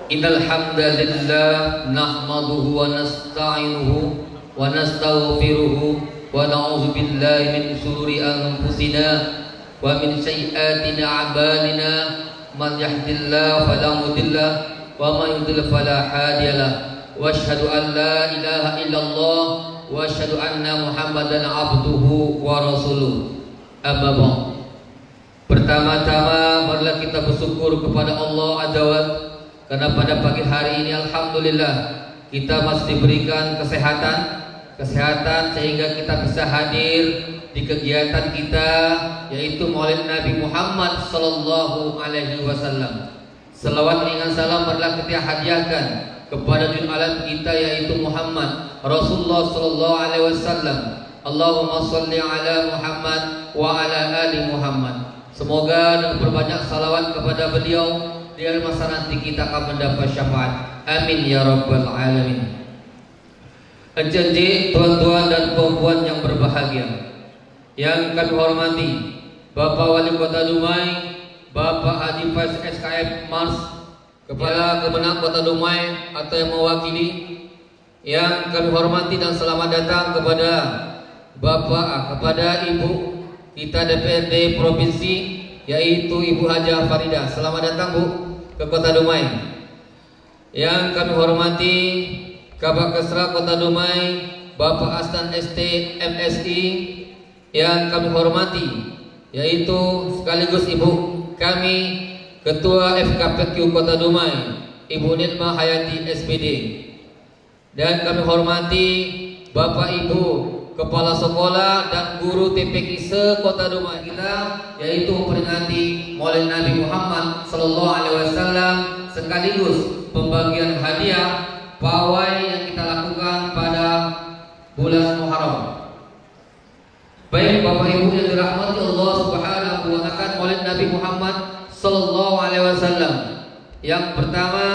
Innal hamdalillah nahmaduhu wa nasta'inuhu wa nastaghfiruhu wa na'udzu billahi min shururi anfusina wa min sayyiati a'malina. Man yahdihillahu fala mudilla wa man yudlil fala hadiyalah. Wa asyhadu an la ilaha illallah wa asyhadu anna Muhammadan abduhu wa rasuluh. Amma ba'd. Pertama-tama marilah kita bersyukur kepada Allah Azza wa Jalla karena pada pagi hari ini alhamdulillah kita masih diberikan kesehatan sehingga kita bisa hadir di kegiatan kita yaitu Maulid Nabi Muhammad sallallahu alaihi wasallam. Selawat dengan salam marilah kita hadiahkan kepada junjungan alam kita yaitu Muhammad Rasulullah sallallahu alaihi wasallam. Allahumma shalli ala Muhammad wa ala ali Muhammad. Semoga dengan berbanyak salawat kepada beliau di masa nanti kita akan mendapat syafaat. Amin ya rabbal alamin. Jadi tuan-tuan dan puan-puan yang berbahagia, yang kami hormati Bapak Wali Kota Dumai, Bapak Haji Faiz SKF Mars, Kepala Kemenang Kota Dumai atau yang mewakili, yang kami hormati dan selamat datang kepada Ibu kita DPRD Provinsi yaitu Ibu Hajah Farida. Selamat datang Bu ke Kota Dumai. Yang kami hormati Kabak Kesra Kota Dumai Bapak Astan ST MSI. Yang kami hormati yaitu sekaligus Ibu kami Ketua FKPQ Kota Dumai Ibu Nilma Hayati SPD. Dan kami hormati Bapak Ibu Kepala Sekolah dan Guru TPQ se-Kota Dumai kita yaitu memperingati Maulid Nabi Muhammad sallallahu alaihi wasallam sekaligus pembagian hadiah pawai yang kita lakukan pada bulan Muharram. Baik Bapak Ibu yang dirahmati Allah Subhanahu wa taala, Maulid Nabi Muhammad sallallahu alaihi wasallam. Yang pertama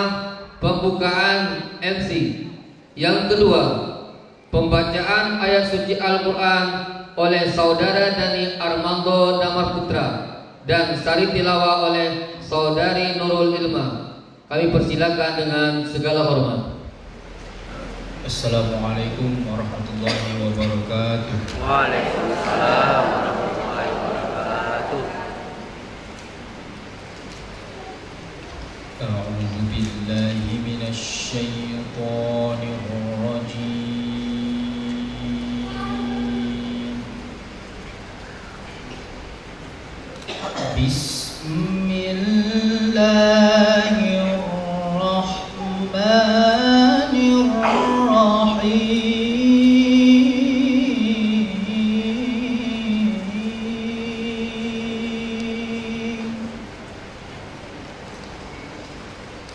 pembukaan MC. Yang kedua pembacaan ayat suci Al-Quran oleh Saudara Dani Armando Damar Putra dan sari tilawah oleh Saudari Nurul Ilma. Kami persilakan dengan segala hormat. Assalamualaikum warahmatullahi wabarakatuh. Waalaikumsalam warahmatullahi wabarakatuh. A'udzu billahi minasy syaithanir rajim. Bismillahirrahmanirrahim.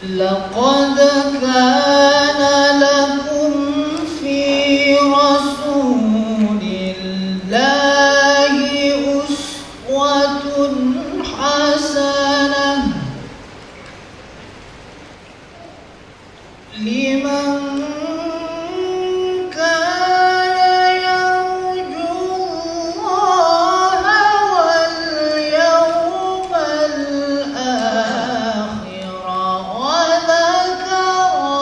Laqad kana lakum fi rasulillahi uswatun hasanah liman kana yarjullaha wal yawmal akhir wa dzakara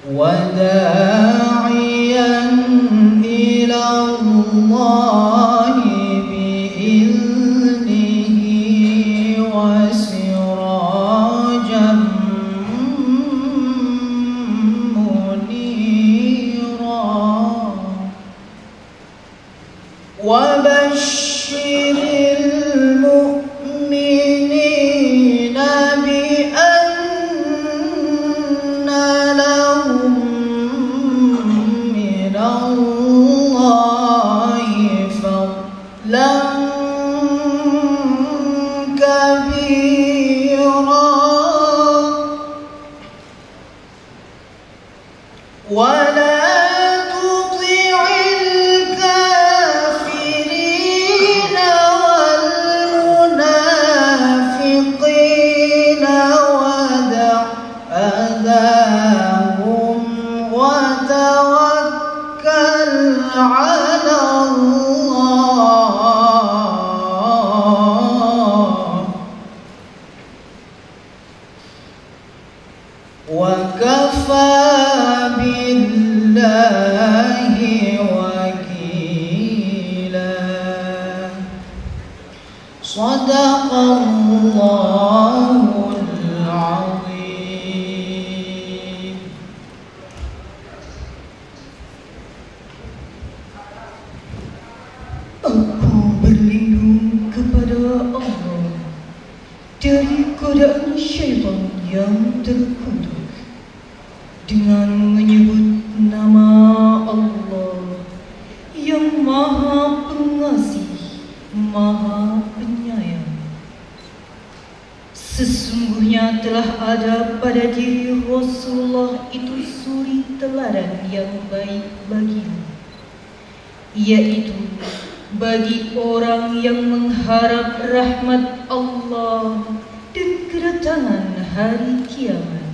وداعيا إلى الله بإذنه وسراجا منيرا وبشر المؤمنين بأن لهم من الله فضلا كبيرا ولا تطع الكافرين والمنافقين ودع أذاهم وتوكل على الله وكفى بالله وكيلا صدق الله العظيم. Aku berlindung kepada Allah dari godaan syaitan yang terkutuk dengan menyebut nama Allah yang Maha Pengasih, Maha Penyayang. Sesungguhnya telah ada pada diri Rasulullah itu suri teladan yang baik bagimu, yaitu bagi orang yang mengharap rahmat Allah dan kedatangan hari kiamat,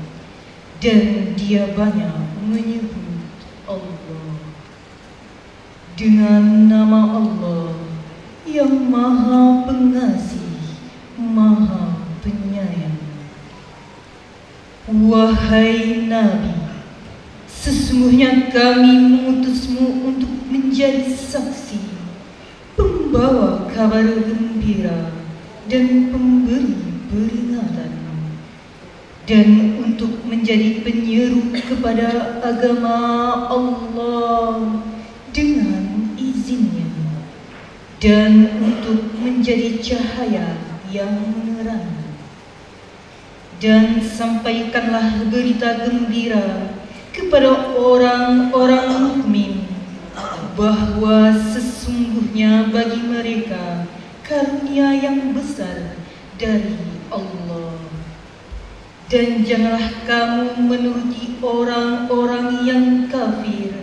dan dia banyak menyebut Allah. Dengan nama Allah yang Maha Pengasih, Maha Penyayang. Wahai Nabi, sesungguhnya kami mengutusmu untuk menjadi saksi, pembawa kabar gembira dan pemberi peringatan, dan untuk menjadi penyeru kepada agama Allah dengan izinnya, dan untuk menjadi cahaya yang menerangi. Dan sampaikanlah berita gembira kepada orang-orang mukmin bahwa sesungguhnya bagi mereka karunia yang besar dari Allah. Dan janganlah kamu menuruti orang-orang yang kafir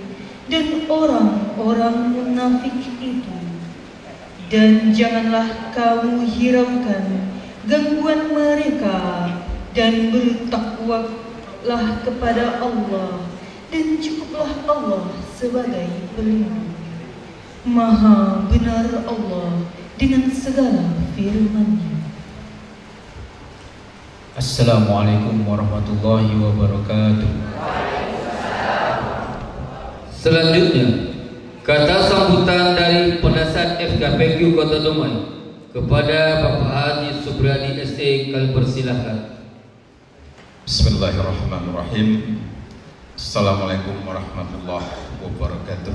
dan orang-orang munafik itu, dan janganlah kamu hiraukan gangguan mereka, dan bertakwalah kepada Allah, dan cukuplah Allah sebagai pelindung. Maha benar Allah dengan segala firman-Nya. Assalamualaikum warahmatullahi wabarakatuh. Selanjutnya, kata sambutan dari Penasihat FKPQ Kota Dumai kepada Bapak Haji Subradi SE, kami persilahkan. Bismillahirrahmanirrahim. Assalamualaikum warahmatullahi wabarakatuh.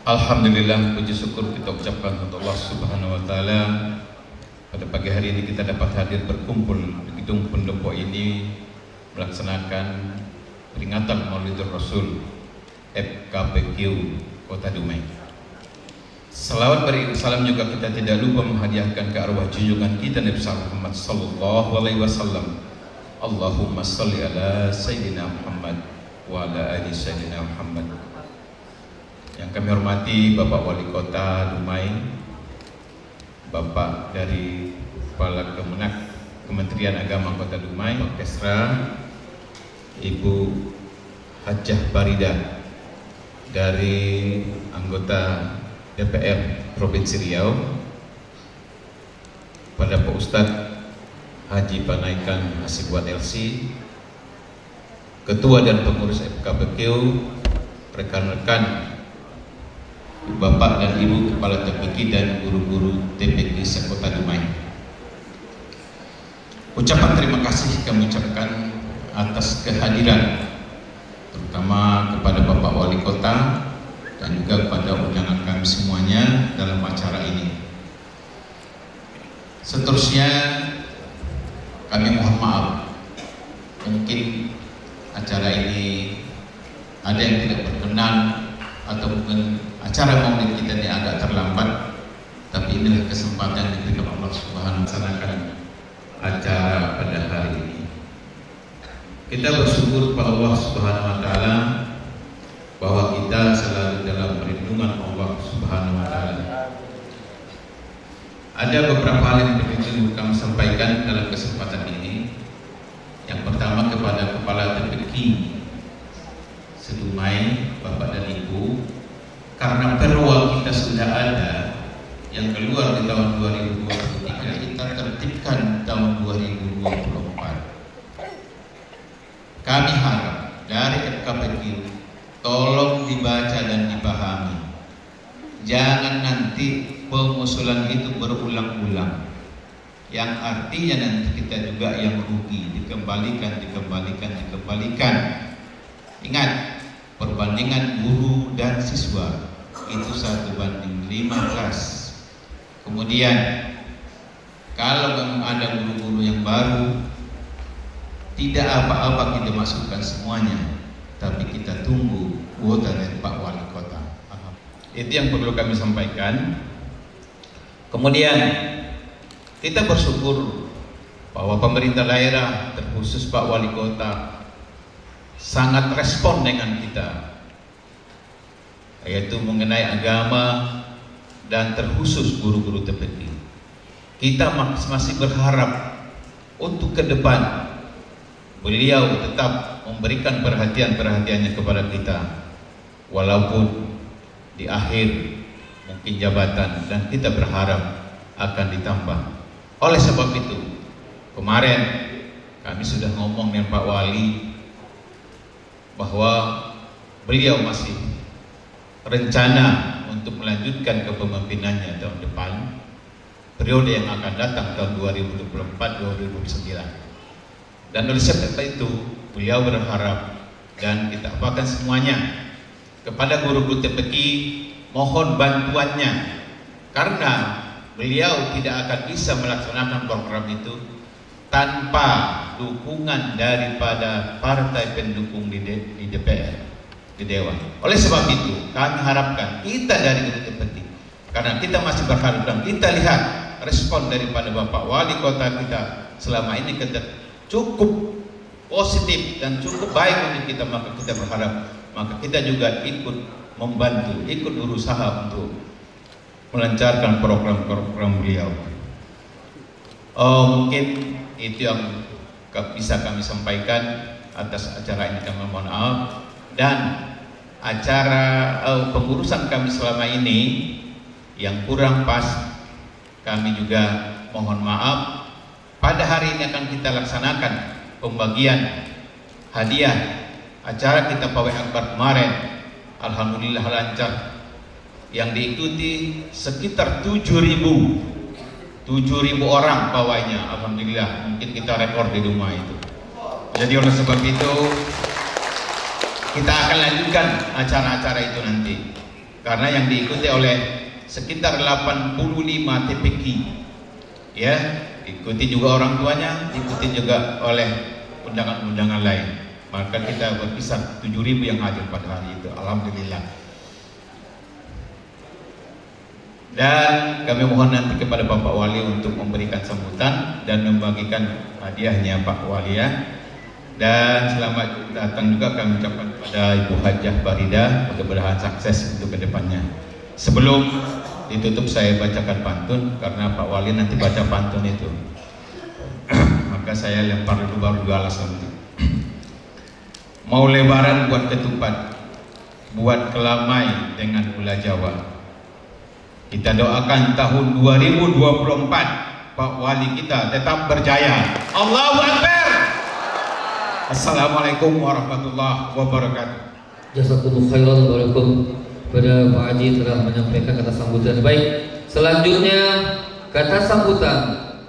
Alhamdulillah, puji syukur kita ucapkan untuk Allah Subhanahu wa Ta'ala. Pada pagi hari ini kita dapat hadir berkumpul di gedung pendopo ini melaksanakan peringatan Maulidul Rasul FKPQ Kota Dumai. Salawat salam juga kita tidak lupa menghadiahkan ke arwah junjungan kita Nabi Muhammad sallallahu alaihi wasallam. Allahumma shalli ala sayyidina Muhammad wa ala ali sayyidina Muhammad. Yang kami hormati Bapak Wali Kota Dumai, Bapak dari Kepala Kemenak Kementerian Agama Kota Dumai, Orkestra, Ibu Hajah Farida dari anggota DPR Provinsi Riau, pada Pak Ustadz Haji Panaikan Hasibuan LC, Ketua dan Pengurus FKBQ, rekan-rekan Bapak dan Ibu Kepala TPQ dan guru-guru TPQ sekota Dumai. Ucapan terima kasih kami ucapkan atas kehadiran, terutama kepada Bapak Wali Kota dan juga kepada undangan kami semuanya dalam acara ini. Seterusnya kami mohon maaf, mungkin acara ini ada yang tidak berkenan atau mungkin acara maulid kita ini agak terlambat, tapi inilah kesempatan yang diberikan Allah Subhanahu wa Ta'ala acara pada hari ini. Kita bersyukur kepada Allah Subhanahu wa Ta'ala bahwa kita selalu dalam perlindungan Allah Subhanahu wa Ta'ala. Ada beberapa hal yang perlu kami sampaikan dalam kesempatan ini. Yang pertama kepada Kepala TPQ Sedumai, Bapak dan Ibu, karena perwal kita sudah ada yang keluar di tahun 2023, kita tertibkan tahun 2024. Kami harap dari FKBQ tolong dibaca dan dipahami. Jangan nanti pengusulan itu berulang-ulang, yang artinya nanti kita juga yang rugi, dikembalikan. Ingat, perbandingan guru dan siswa itu 1:15. Kemudian kalau memang ada guru-guru yang baru, tidak apa-apa kita masukkan semuanya, tapi kita tunggu kuota dari Pak Wali Kota. Itu yang perlu kami sampaikan. Kemudian kita bersyukur bahwa pemerintah daerah, terkhusus Pak Wali Kota, sangat respon dengan kita, yaitu mengenai agama dan terkhusus guru-guru TPQ. Kita masih berharap untuk ke depan beliau tetap memberikan perhatian-perhatiannya kepada kita, walaupun di akhir mungkin jabatan, dan kita berharap akan ditambah. Oleh sebab itu, kemarin kami sudah ngomong dengan Pak Wali bahwa beliau masih rencana untuk melanjutkan kepemimpinannya tahun depan, periode yang akan datang tahun 2024-2029. Dan oleh sebab itu beliau berharap, dan kita apakan semuanya kepada guru-guru TPQ, mohon bantuannya, karena beliau tidak akan bisa melaksanakan program itu tanpa dukungan daripada partai pendukung di DPR, di Dewan. Oleh sebab itu kami harapkan kita dari guru TPQ, karena kita masih berharap dan kita lihat respon daripada Bapak Wali Kota kita selama ini kita cukup positif dan cukup baik untuk kita, maka kita berharap, maka kita juga ikut membantu, ikut berusaha untuk melancarkan program-program beliau. Mungkin itu yang bisa kami sampaikan atas acara ini. Kami mohon maaf, dan acara pengurusan kami selama ini yang kurang pas, kami juga mohon maaf. Pada hari ini akan kita laksanakan pembagian hadiah. Acara kita pawai akbar kemarin, alhamdulillah lancar, yang diikuti sekitar 7.000 orang pawainya, alhamdulillah. Mungkin kita rekor di rumah itu. Jadi oleh sebab itu kita akan lanjutkan acara-acara itu nanti, karena yang diikuti oleh sekitar 85 TPQ, ya, ikuti juga orang tuanya, ikuti juga oleh undangan-undangan lain. Maka kita berkisar 7.000 yang hadir pada hari itu, alhamdulillah. Dan kami mohon nanti kepada Bapak Wali untuk memberikan sambutan dan membagikan hadiahnya Pak Wali, ya. Dan selamat datang juga kami ucapkan kepada Ibu Hajah Farida, mudah-mudahan sukses untuk kedepannya. Sebelum ditutup saya bacakan pantun, karena Pak Wali nanti baca pantun itu. Maka saya lempar dulu baru alasan. Mau lebaran buat ketupat, buat kelamai dengan gula Jawa. Kita doakan tahun 2024 Pak Wali kita tetap berjaya. Allahu Akbar. Assalamualaikum warahmatullahi wabarakatuh. Jazakumullah khairan barakum pada Pak Haji telah menyampaikan kata sambutan. Baik, selanjutnya kata sambutan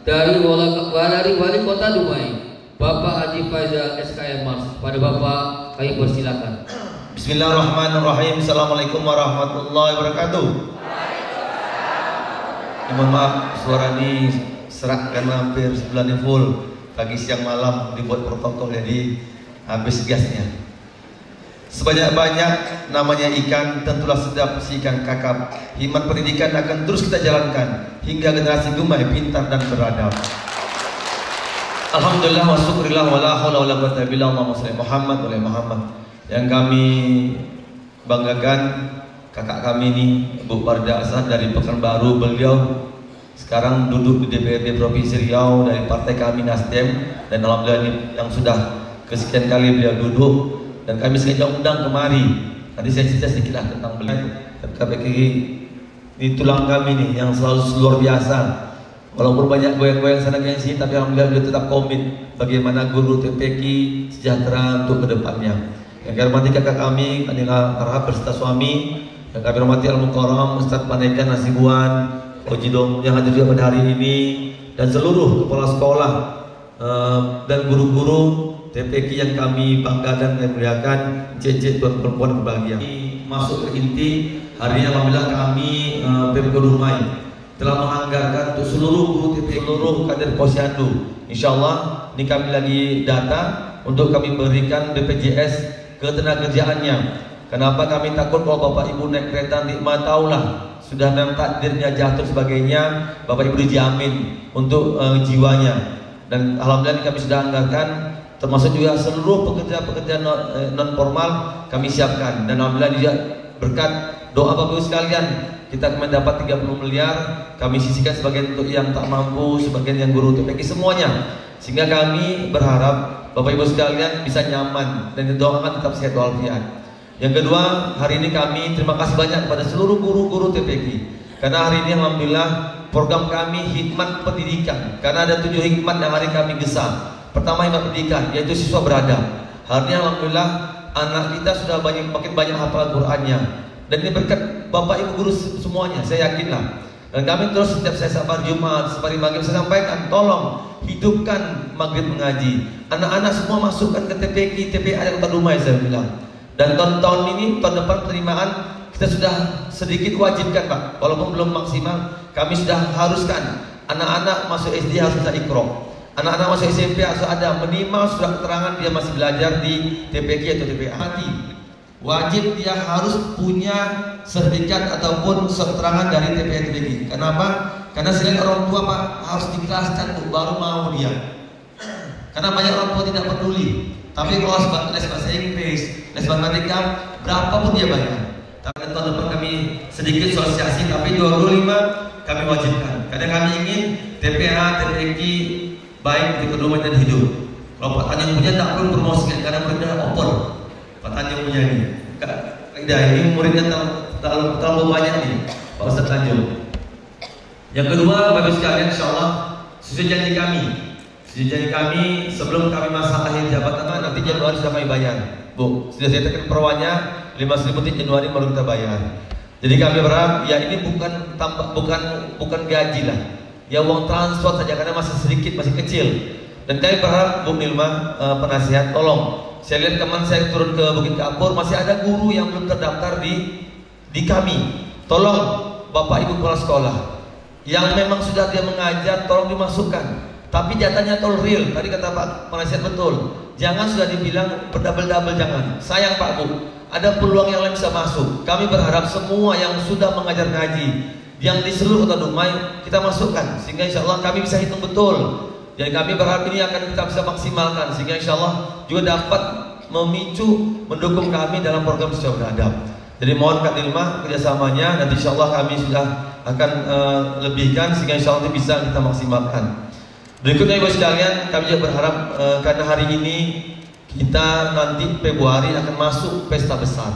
dari Wali Kota Dumai, Bapak Haji Faizal SKM Mars. Pada Bapak kami persilakan. Bismillahirrahmanirrahim. Assalamualaikum warahmatullahi wabarakatuh. Mohon maaf suara ini serak karena hampir sebulan full, pagi siang malam dibuat protokol jadi habis gasnya. Sebanyak-banyak namanya ikan, tentulah sedap si ikan kakap. Hikmat pendidikan akan terus kita jalankan hingga generasi Dumai pintar dan beradab. Alhamdulillah wa syukurillah wa la haula wa la quwwata illa billah. Allahumma shalli Muhammad wa ala Muhammad. Yang kami banggakan kakak kami ini Bu Parda Asad dari Pekanbaru, beliau sekarang duduk di DPRD Provinsi Riau dari partai kami Nasdem, dan alhamdulillah ini yang sudah kesekian kali beliau duduk dan kami sengaja undang kemari. Tadi saya cerita sedikit lah tentang beliau. KPK ini tulang kami nih yang selalu luar biasa. Walaupun banyak goyang-goyang sana sini, tapi alhamdulillah beliau tetap komit bagaimana guru TPK sejahtera untuk kedepannya. Yang kami hormati kakak kami, Anila Karhab berserta suami, yang kami hormati Al-Mukarram Ustaz Panekan Nasibuan, Ojidong yang hadir juga pada hari ini, dan seluruh kepala sekolah dan guru-guru TPK yang kami banggakan dan muliakan, cecet tuan perempuan berbahagia. Masuk ke inti, hari ini alhamdulillah kami Pemko Dumai telah menganggarkan untuk seluruh guru TPK, seluruh kader Posyandu. Insyaallah ini kami lagi data untuk kami berikan BPJS ketenagakerjaannya. Kenapa kami takut kalau Bapak Ibu naik kereta nikmat, taulah sudah memang takdirnya jatuh sebagainya, Bapak Ibu dijamin untuk jiwanya. Dan alhamdulillah kami sudah anggarkan, termasuk juga seluruh pekerja-pekerja non formal kami siapkan. Dan alhamdulillah juga berkat doa Bapak Ibu sekalian, kita mendapat 30 miliar, kami sisihkan sebagian untuk yang tak mampu, sebagian yang guru TPK semuanya. Sehingga kami berharap Bapak Ibu sekalian bisa nyaman dan didoakan tetap sehat walafiat. Yang kedua, hari ini kami terima kasih banyak kepada seluruh guru-guru TPK, karena hari ini alhamdulillah program kami hikmat pendidikan, karena ada 7 hikmat yang hari kami gesah. Pertama, hikmat pendidikan, yaitu siswa beradab. Hari ini alhamdulillah anak kita sudah makin banyak hafal Qur'annya, dan ini berkat Bapak Ibu guru semuanya, saya yakinlah. Dan kami terus setiap saya sabar Jumat, safari maghrib saya sampaikan, tolong hidupkan maghrib mengaji. Anak-anak semua masukkan ke TPK, TPA yang Kota Dumai saya bilang. Dan tahun ini, tahun depan penerimaan kita sudah sedikit wajibkan Pak, walaupun belum maksimal, kami sudah haruskan anak-anak masuk SD harus bisa Iqra. Anak-anak masuk SMP harus ada minimal surat keterangan dia masih belajar di TPK atau TPA. Wajib dia harus punya sertifikat ataupun surat keterangan dari TPA TPK. Kenapa? Karena selain orang tua Pak harus dikeraskan baru mau dia. Karena banyak orang tua tidak peduli. Tapi kalau les bahasa Inggris, les matematika, berapapun dia bayar. Tapi tahun depan kami sedikit sosialisasi, tapi 25 kami wajibkan. Karena kami ingin TPA, TPK baik di kedua dan hidup. Kalau Pak Tanjung punya tak perlu promosikan, karena muridnya opor. Pak Tanjung punya ini. Ini muridnya terlalu banyak nih, Pak Ustaz Tanjung. Yang kedua, Bapak sekalian, insyaallah sesuai janji kami. Janji kami sebelum kami masa akhir jabatan nanti Januari sudah kami bayar. Bu, sudah saya tekan perwannya 5.000 Januari baru kita bayar. Jadi kami berharap ya ini bukan tambah, bukan gaji lah. Ya uang transport saja karena masih sedikit, masih kecil. Dan kami berharap Bu Nilma penasihat, tolong. Saya lihat teman saya turun ke Bukit Kapur masih ada guru yang belum terdaftar di kami. Tolong Bapak Ibu kepala sekolah yang memang sudah dia mengajar tolong dimasukkan. Tapi jatahnya tol real. Tadi kata Pak penasihat betul. Jangan sudah dibilang berdouble-double, jangan. Sayang Pak Bu, ada peluang yang lain bisa masuk. Kami berharap semua yang sudah mengajar ngaji yang di seluruh Kota Dumai kita masukkan, sehingga insya Allah kami bisa hitung betul. Dan kami berharap ini akan kita bisa maksimalkan, sehingga insya Allah juga dapat memicu, mendukung kami dalam program siswa beradab. Jadi mohon Kak Dilma kerjasamanya. Nanti insya Allah kami sudah akan lebihkan, sehingga insya Allah bisa kita maksimalkan. Berikutnya Ibu sekalian, kami juga berharap karena hari ini kita nanti Februari akan masuk pesta besar.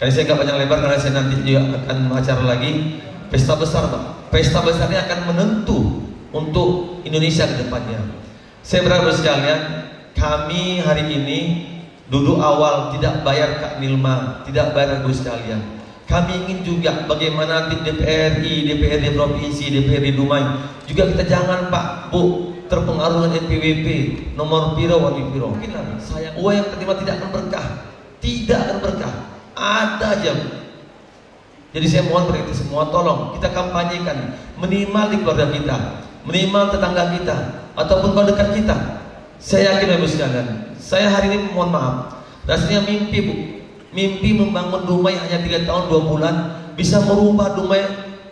Karena saya nggak panjang lebar karena saya nanti juga akan acara lagi pesta besar Pak. Pesta besarnya akan menentu untuk Indonesia ke depannya. Saya berharap sekalian, kami hari ini duduk awal tidak bayar Kak Nilma, tidak bayar Ibu sekalian. Kami ingin juga bagaimana nanti DPRI, DPRD provinsi, DPRD Dumai juga kita jangan Pak Bu terpengaruh dengan NPWP, nomor piro, wali piro. Mungkinlah sayang uang yang terima tidak akan berkah, tidak akan berkah. Ada aja. Jadi saya mohon pada kita semua, tolong kita kampanyekan minimal di keluarga kita, minimal tetangga kita, ataupun kalau dekat kita. Saya yakin Ibu sekalian, saya hari ini mohon maaf, rasanya mimpi Bu, mimpi membangun Dumai hanya 3 tahun 2 bulan bisa merubah Dumai.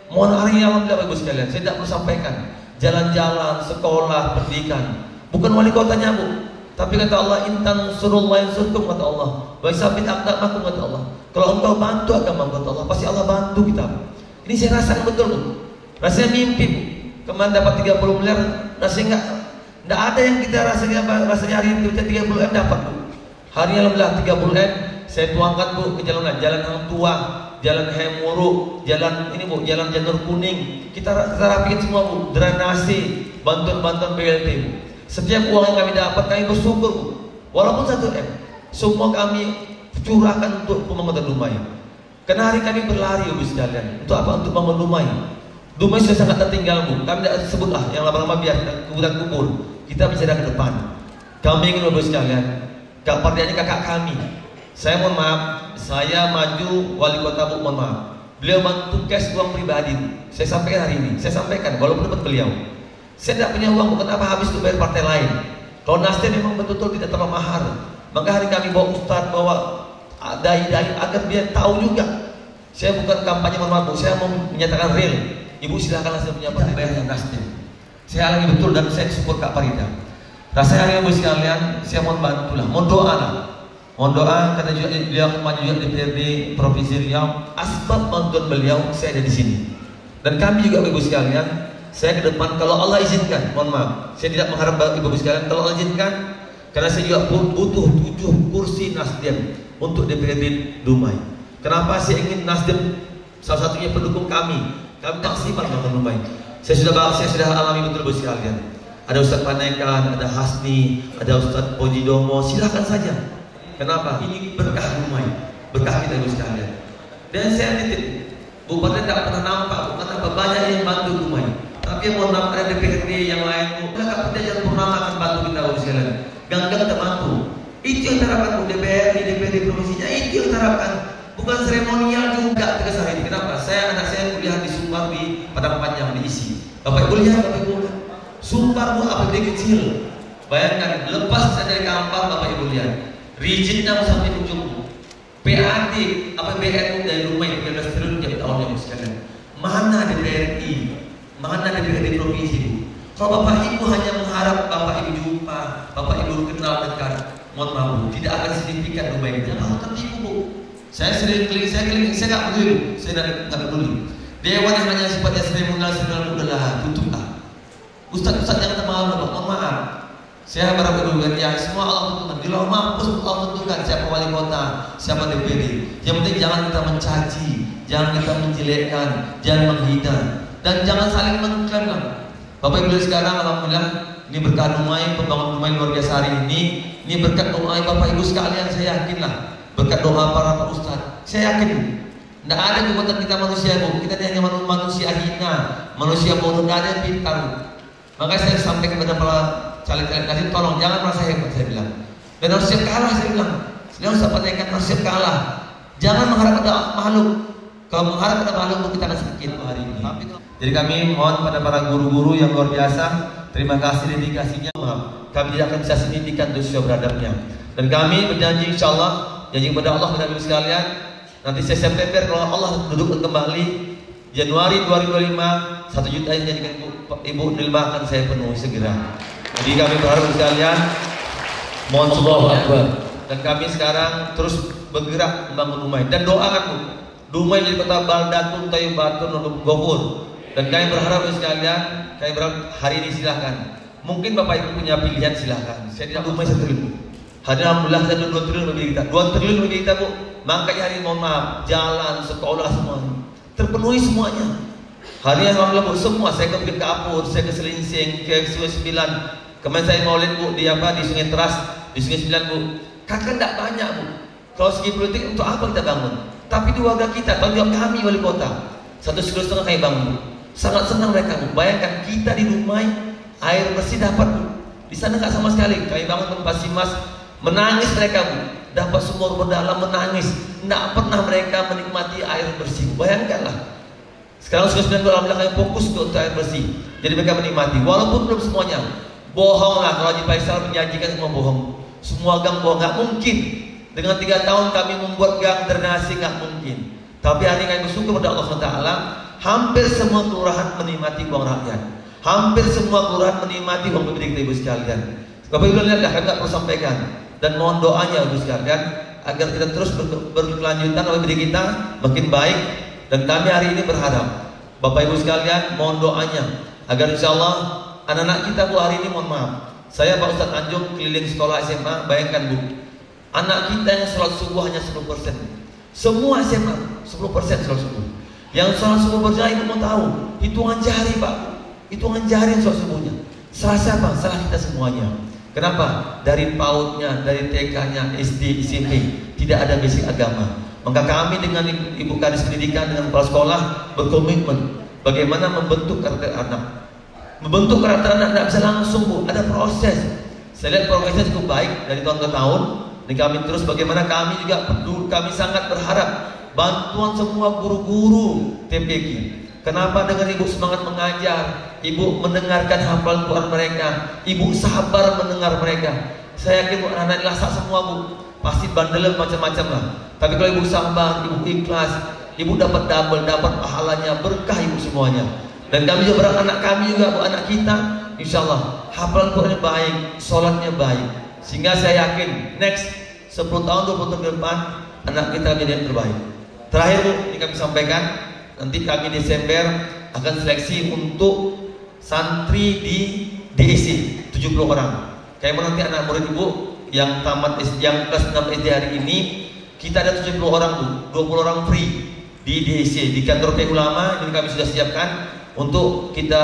Mohon hari ini alhamdulillah Ibu sekalian, saya tidak perlu sampaikan jalan-jalan, sekolah, pendidikan. Bukan wali kotanya Bu, tapi kata Allah, intan surullah yansurkum, kata Allah, wa sabit aqdamakum, kata Allah. Kalau engkau bantu agama kata Allah, pasti Allah bantu kita. Ini saya rasakan betul Bu. Rasanya mimpi Bu. Kemarin dapat 30 miliar, rasanya enggak ada yang kita rasanya hari ini kita 30 M dapat Bu. Hari ini alhamdulillah 30 M saya tuangkan Bu ke jalan Hang Tua, jalan Hemuru, jalan ini Bu, jalan Janur Kuning. Kita rapikan semua Bu, drainase, bantuan-bantuan BLT Bu. Setiap uang yang kami dapat kami bersyukur Bu. Walaupun 1 M, semua kami curahkan untuk pembangunan Dumai. Karena hari kami berlari Ibu sekalian. Untuk apa? Untuk bangun Dumai. Dumai sudah sangat tertinggal Bu. Kami tidak sebutlah yang lama-lama biar kuburan kubur. Kita bicara ke depan. Kami ingin Ibu sekalian, partiannya kakak kami. Saya mohon maaf, saya maju wali kota Bu, mohon maaf. Beliau bantu cash uang pribadi. Saya sampaikan hari ini. Saya sampaikan walaupun dapat beliau. Saya tidak punya uang, bukan apa habis untuk bayar partai lain. Kalau Nasdem memang betul-betul tidak terlalu mahal. Maka hari kami bawa ustaz, bawa dai-dai agar dia tahu juga. Saya bukan kampanye mohon maaf Bu, saya mau menyatakan real. Ibu silakanlah saya punya partai bayarnya Nasdem. Saya alami betul dan saya support Kak Farida. Rasanya hari Ibu sekalian, saya mohon bantulah, mohon doa lah. Mohon doa karena juga beliau maju juga di DPRD Provinsi Riau. Asbab bantuan beliau saya ada di sini. Dan kami juga Ibu sekalian, saya ke depan kalau Allah izinkan, mohon maaf, saya tidak mengharap Ibu sekalian kalau Allah izinkan, karena saya juga butuh 7 kursi Nasdem untuk DPRD Dumai. Kenapa saya ingin Nasdem salah satunya pendukung kami maksimal bangun Dumai. Saya sudah alami betul Ibu sekalian. Ada Ustaz Panekan, ada Hasni, ada Ustaz Pojidomo, silakan saja. Kenapa? Ini berkah Dumai, berkah kita Ibu sekalian. Dan saya titip, Bu Parda tidak pernah nampak, bukan apa banyak yang bantu Dumai. Tapi mohon maaf ada DPRD yang lain Bu, Kak Parda jangan pernah akan bantu kita Ibu sekalian. Ganggang kita bantu. Itu yang terapkan Bu, DPRD provinsinya itu yang terapkan. Bukan seremonial juga tegas hari ini. Kenapa? Anak saya kuliah di Sumbar di Padang Panjang diisi. Bapak kuliah, Bapak Ibu. Sumbar Bu APBD kecil. Bayangkan lepas saya dari Kampar Bapak Ibu lihat. Rigidnya sampai ujung. PAD APBN dari rumah yang 13 triliun tiap tahun Ibu sekalian. Mana DPRI? Mana DPRD provinsi Bu? Kalau Bapak Ibu hanya mengharap Bapak Ibu jumpa, Bapak Ibu kenal dekat, mohon maaf Bu, tidak akan signifikan Dumai. Jangan tertipu Bu. Saya sering keliling, saya nggak peduli, saya nggak peduli. Dewan yang hanya sifatnya seremonial udahlah, tutuplah. Ustaz jangan termalu, mohon maaf. Saya berharap dulu ya semua Allah tentukan. Di luar mampus Allah tentukan siapa wali kota, siapa DPRD. Yang penting jangan kita mencaci, jangan kita menjelekkan, jangan menghina, dan jangan saling mengklaim. Bapak Ibu sekarang alhamdulillah ini berkat Dumai, pembangunan Dumai luar biasa hari ini. Ini berkat doa Bapak Ibu sekalian, saya yakinlah. Berkat doa para ustaz, saya yakin tidak ada kekuatan kita manusia Bu. Kita hanya manusia hina, manusia bodoh, tidak ada yang pintar. Maka saya sampaikan kepada para caleg-caleg tadi, tolong jangan merasa hebat, saya bilang. Dan harus siap kalah, saya bilang. Saya harus sampaikan harus siap kalah. Jangan mengharap pada makhluk. Kalau mengharap pada makhluk kita akan sakit hari ini. Jadi kami mohon pada para guru-guru yang luar biasa, terima kasih dedikasinya. Maaf, kami tidak akan bisa signifikan dosa beradabnya. Dan kami berjanji insyaallah, janji kepada Allah dan Ibu sekalian, nanti saya September kalau Allah duduk kembali Januari 2025 1 juta yang dijadikan Ibu Nilma akan saya penuhi segera. Jadi kami berharap sekalian mohon support dan kami sekarang terus bergerak membangun Dumai dan doakan Bu Dumai jadi kota baldatun thayyibatun ghafur. Dan kami berharap sekalian, kami berharap hari ini silahkan. Mungkin Bapak Ibu punya pilihan silahkan. Saya tidak Dumai 1 triliun. Alhamdulillah saya 2 triliun lebih kita. 2 triliun lebih kita Bu. Makanya hari ini mohon maaf, jalan, sekolah semuanya terpenuhi semuanya. Hari ini alhamdulillah Bu, semua saya ke Bukit Kapur, saya ke Selinsing, ke Sungai 9. Kemarin saya maulid Bu di Sungai Teras, di Sungai 9 Bu. Kakak tidak banyak Bu. Kalau segi politik untuk apa kita bangun? Tapi di warga kita, tanggung jawab kami wali kota. 1,5 kami bangun Bu. Sangat senang mereka Bu. Bayangkan kita di Dumai air bersih dapat Bu. Di sana nggak sama sekali. Kami bangun tempat Simas, menangis mereka Bu. Dapat sumur berdalam, menangis. Tidak pernah mereka menikmati air bersih. Bayangkanlah. Sekarang sudah 9 alhamdulillah kami fokus untuk air bersih. Jadi mereka menikmati. Walaupun belum semuanya. Bohonglah kalau Haji Faisal menjanjikan semua bohong. Semua gang bohong, nggak mungkin. Dengan 3 tahun kami membuat gang drenase, nggak mungkin. Tapi hari ini kami bersyukur pada Allah SWT. Hampir semua kelurahan menikmati uang rakyat. Hampir semua kelurahan menikmati uang pemberi kita ibu sekalian. Bapak Ibu lihatlah, kami nggak perlu sampaikan. Dan mohon doanya ibu sekalian agar kita terus berkelanjutan pemberi kita makin baik. Dan kami hari ini berharap Bapak Ibu sekalian mohon doanya agar insya Allah anak-anak kita Bu hari ini mohon maaf. Saya Pak Ustadz Anjung keliling sekolah SMA, bayangkan Bu, anak kita yang sholat subuh hanya 10%. Semua SMA 10% sholat subuh. Yang sholat subuh berjaya Ibu mau tahu, hitungan jari Pak, hitungan jari sholat subuhnya. Salah siapa? Salah kita semuanya. Kenapa? Dari PAUD-nya, dari TK-nya, SD, SMP tidak ada basic agama. Maka kami dengan Ibu Kadis Pendidikan dengan kepala sekolah berkomitmen bagaimana membentuk karakter anak. Membentuk karakter anak tidak bisa langsung Bu, ada proses. Saya lihat progresnya cukup baik dari tahun ke tahun. Dan kami terus bagaimana kami juga peduli, kami sangat berharap bantuan semua guru-guru TPQ. Kenapa dengan Ibu semangat mengajar, Ibu mendengarkan hafalan Quran mereka, Ibu sabar mendengar mereka. Saya yakin Bu anak-anak lasak semua Bu, pasti bandel macam-macam lah. Tapi kalau Ibu sabar, Ibu ikhlas, Ibu dapat double, dapat pahalanya, berkah Ibu semuanya. Dan kami juga berharap anak kami juga, Bu, anak kita, insya Allah hafalan Qurannya baik, sholatnya baik. Sehingga saya yakin next 10 tahun, 20 tahun ke depan anak kita menjadi yang terbaik. Terakhir Bu, ini kami sampaikan, nanti kami Desember akan seleksi untuk santri di DIC 70 orang. Kayak nanti anak murid Ibu yang tamat yang kelas 6 SD hari ini, kita ada 70 orang Bu, 20 orang free di DIC, di kantor PI Ulama. Ini kami sudah siapkan untuk kita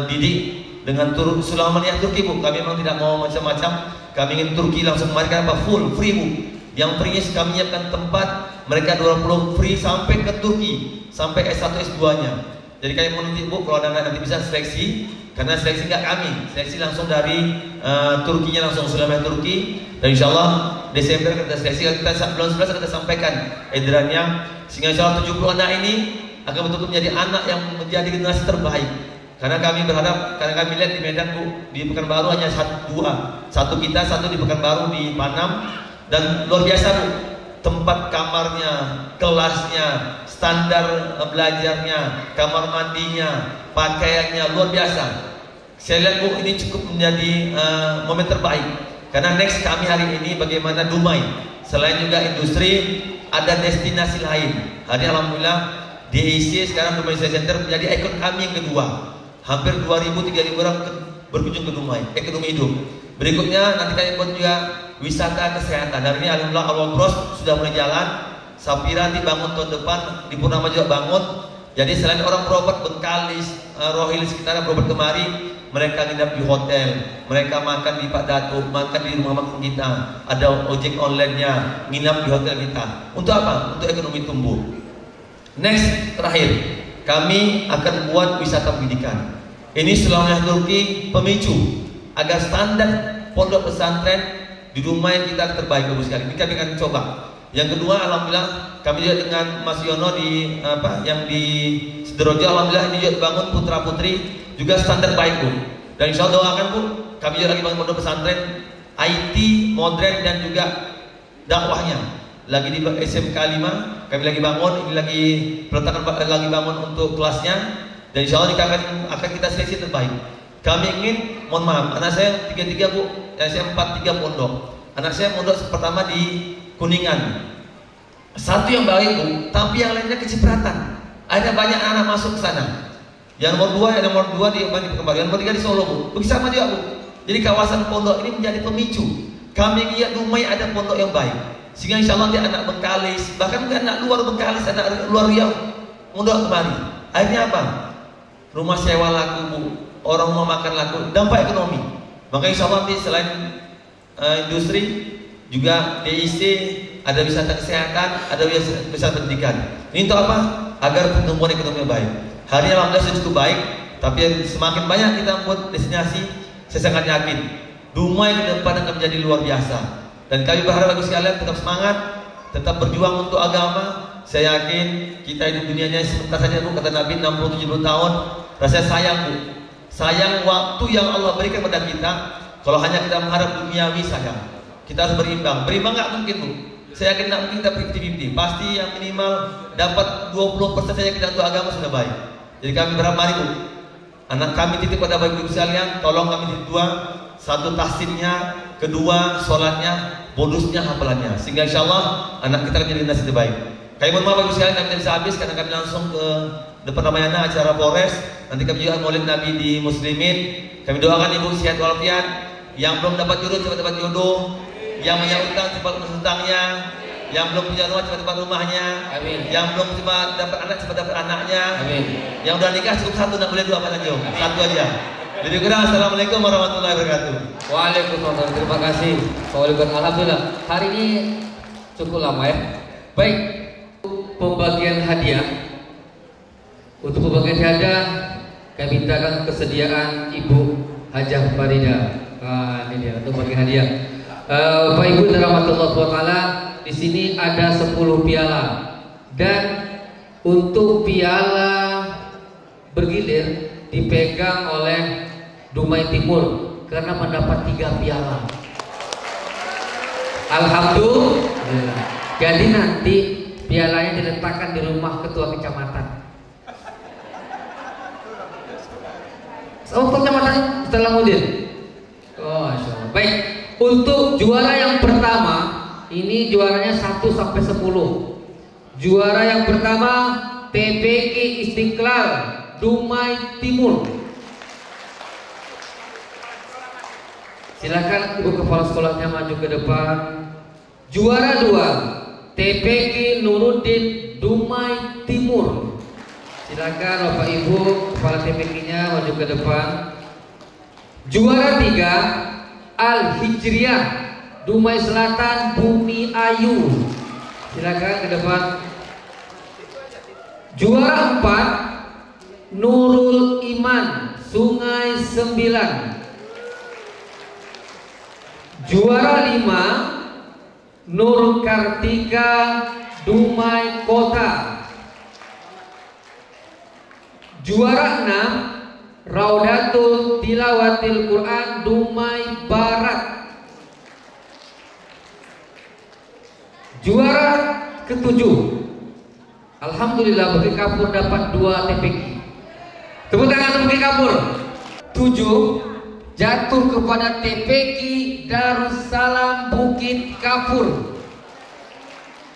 didik dengan Sulaimaniyah Turki Bu. Kami memang tidak mau macam-macam, kami ingin Turki langsung mereka apa full free Bu. Yang free kami siapkan tempat mereka 20 free sampai ke Turki, sampai S1 S2 nya. Jadi kami mau nanti Bu, kalau anak nanti bisa seleksi, karena seleksi nggak kami, seleksi langsung dari Turkinya langsung Sulaimaniyah Turki. Dan insya Allah Desember kita seleksi, kita bulan 11 kita sampaikan edarannya, sehingga insya Allah 70 anak ini akan betul-betul menjadi anak yang menjadi generasi terbaik. Karena kami berharap, karena kami lihat di Medan Bu, di Pekanbaru hanya satu kita, satu di Pekanbaru di Panam, dan luar biasa Bu, tempat kamarnya, kelasnya, standar belajarnya, kamar mandinya, pakaiannya luar biasa. Saya lihat Bu, ini cukup menjadi momen terbaik. Karena next kami hari ini bagaimana Dumai, selain juga industri, ada destinasi lain. Hari alhamdulillah DIC sekarang Dumai Center menjadi ikon kami yang kedua. Hampir 2.000-3.000 orang berkunjung ke Dumai, ekonomi hidup. Berikutnya nanti kami buat juga wisata kesehatan. Hari ini alhamdulillah Al Bros sudah mulai jalan. Sapira dibangun tahun depan, di Purnama juga bangun. Jadi selain orang berobat Bengkalis, Rohil sekitar berobat kemari, mereka nginap di hotel, mereka makan di Pak Datuk, makan di rumah makan kita, ada ojek online-nya, nginap di hotel kita. Untuk apa? Untuk ekonomi tumbuh. Next, terakhir, kami akan buat wisata pendidikan. Ini Sulaimaniyah Turki pemicu agar standar pondok pesantren di Dumai kita terbaik bagus sekali. Ini kami akan coba. Yang kedua, alhamdulillah kami juga dengan Mas Yono di yang di Sidoarjo, alhamdulillah ini juga bangun putra putri juga standar baik Bu. Dan insya Allah doakan Bu, kami juga lagi bangun pondok pesantren IT modern dan juga dakwahnya. Lagi di SMK 5 kami lagi bangun, ini lagi peletakan lagi bangun untuk kelasnya. Dan insya Allah akan kita seleksi terbaik. Kami ingin, mohon maaf, anak saya 3 Bu, saya 4 pondok. Anak saya pondok pertama di Kuningan, satu yang baik Bu, tapi yang lainnya kecipratan. Ada banyak anak masuk ke sana. Yang nomor 2 di Pekanbaru, yang nomor 3 di Solo Bu. Begitu sama juga Bu. Jadi kawasan pondok ini menjadi pemicu. Kami ingin Dumai ada pondok yang baik. Sehingga insya Allah nanti anak Bengkalis, bahkan anak luar Bengkalis, anak luar Riau, pondok kemari. Akhirnya apa? Rumah sewa laku, Bu. Orang mau makan laku, dampak ekonomi. Maka insya Allah selain industri juga DIC, ada wisata kesehatan, ada wisata pendidikan. Ini untuk apa? Agar pertumbuhan ekonomi baik. Hari ini alhamdulillah sudah cukup baik, tapi semakin banyak kita membuat destinasi, saya sangat yakin Dumai ke depan akan menjadi luar biasa. Dan kami berharap bagi sekalian tetap semangat, tetap berjuang untuk agama. Saya yakin kita hidup dunianya sebentar saja, Bu, kata Nabi 60-70 tahun. Rasanya sayang, Bu. Sayang waktu yang Allah berikan kepada kita. Kalau hanya kita mengharap duniawi saja. Kita harus berimbang. Berimbang nggak mungkin, Bu. Saya yakin nggak mungkin kita 50-50. Pasti yang minimal dapat 20% saja kita untuk agama sudah baik. Jadi kami berharap, mari, Bu, anak kami titip pada bapak ibu sekalian, tolong kami titip dua. Satu tahsinnya, kedua sholatnya, bonusnya hafalannya. Sehingga insya Allah anak kita akan jadi generasi terbaik. Kami mohon maaf bagi sekalian, kami tidak bisa habis karena kami langsung ke depan Ramayana acara Polres. Nanti kami juga maulid Nabi di Muslimin. Kami doakan ibu sehat walafiat. Yang belum dapat jodoh cepat dapat jodoh. Yang punya utang cepat lunas hutangnya. Yang belum punya rumah cepat dapat rumahnya. Amin. Yang belum cepat dapat anak cepat dapat anaknya. Amin. Yang udah nikah cukup satu, nak boleh dua apa lagi? Satu aja. Jadi kurang. Assalamualaikum warahmatullahi wabarakatuh. Waalaikumsalam. Terima kasih. Alhamdulillah. Hari ini cukup lama ya. Baik. Pembagian hadiah. Untuk pembagian hadiah kami mintakan kesediaan Ibu Hajah Farida. Ini dia untuk bagi hadiah. Bapak Ibu rahmatullah taala, di sini ada 10 piala dan untuk piala bergilir dipegang oleh Dumai Timur karena mendapat 3 piala. Alhamdulillah. Jadi nanti pialanya diletakkan di rumah ketua kecamatan. Oh, kecamatan setelah Mudin. Oh, Masya Allah. Baik, untuk juara yang pertama, ini juaranya 1 sampai 10. Juara yang pertama TPK Istiqlal Dumai Timur. Silakan Ibu Kepala Sekolahnya maju ke depan. Juara 2 TPK Nuruddin Dumai Timur. Silakan Bapak Ibu Kepala TPK-nya maju ke depan. Juara 3 Al Hijriah Dumai Selatan Bumi Ayu. Silakan ke depan. Juara 4 Nurul Iman Sungai 9. Juara 5 Nur Kartika Dumai Kota. Juara 6 Raudatul Tilawatil Quran Dumai Barat. Juara ke-7 alhamdulillah Bukit Kapur dapat 2 TPK. Tepuk tangan untuk Bukit Kapur. 7 jatuh kepada TPK Darussalam Bukit Kapur.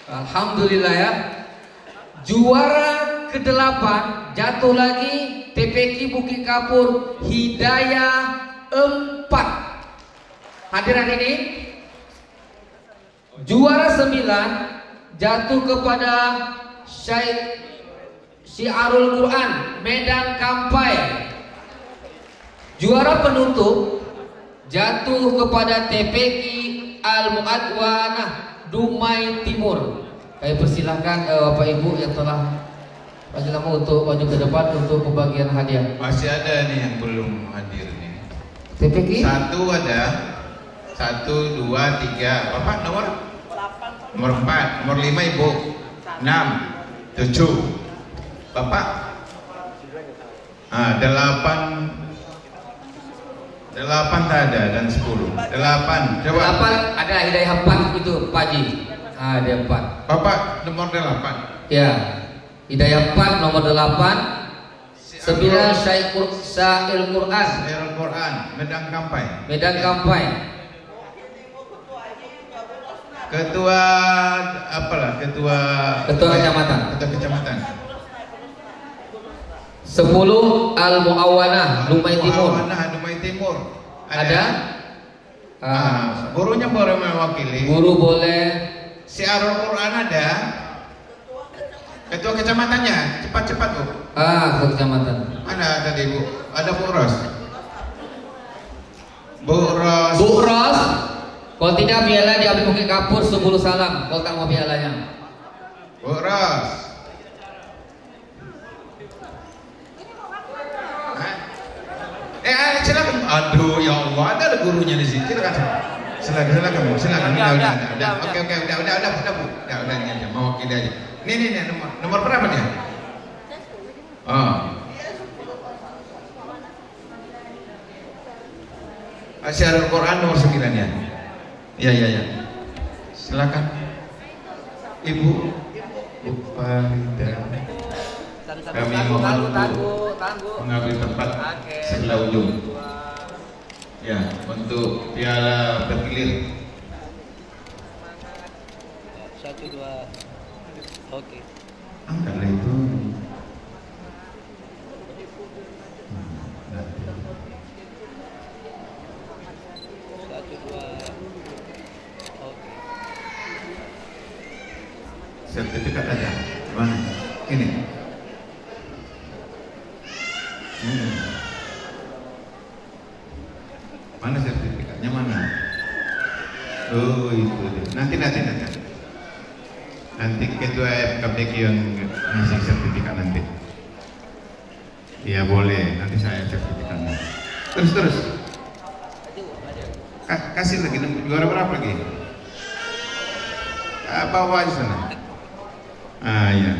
Alhamdulillah ya. Juara ke-8 jatuh lagi TPK Bukit Kapur Hidayah 4. Hadirin ini juara 9 jatuh kepada Syekh Syiarul Quran Medan Kampai. Juara penutup jatuh kepada TPK Al-Mu'adwanah Dumai Timur. Kami persilahkan Bapak Ibu yang telah masih lama untuk maju ke depan untuk pembagian hadiah. Masih ada nih yang belum hadir nih. TPK? 1 ada. 1, 2, 3. Bapak nomor 8. Nomor 4. Nomor 5 Ibu. 6, 7. Bapak. 8 tak ada dan 10. 8. Coba. 8 ada Hidayah 4 itu Pak Haji. Ada 4. Bapak nomor 8. Ya. Hidayah 4 nomor 8. 9 Syaikul Quran. Syaikul Quran Medan Kampai. Medan Kampai. Ketua apalah? Ketua kecamatan. Ketua kecamatan. 10 Al-Mu'awanah Dumai Timur. Al-Mu'awanah Dumai Timur. Ada? Gurunya boleh mewakili. Guru boleh. Syiarul Quran ada. Ketua kecamatannya, cepat-cepat Bu. Ketua kecamatan. Mana tadi Bu? Ada Bu Ros. Bu Ros. Bu Ros. Kalau tidak piala diambil Bukit Kapur 10 salam. Kalau tak mau pialanya. Bu Ros. Silakan. Aduh ya Allah, ada gurunya di sini. Silakan. Silakan Bu. Silakan. Udah. Oke, udah Bu. Udah ini aja. Mau wakili aja. Nih nomor berapa dia? Oh. Asyarul Quran nomor 9 ya. Iya. Silakan. Ibu Farida. Kami mohon mengambil tempat sebelah ujung. Ya, untuk piala bergilir. 1, 2. Oke. Angkatlah itu. Sertifikat aja. Mana? Ini. Mana sertifikatnya mana? Oh itu deh. Nanti. Nanti ketua FKPQ yang ngasih sertifikat nanti. Iya boleh. Nanti saya sertifikatnya. Terus. Kasih lagi. Juara berapa lagi? Bawa di sana. Ya.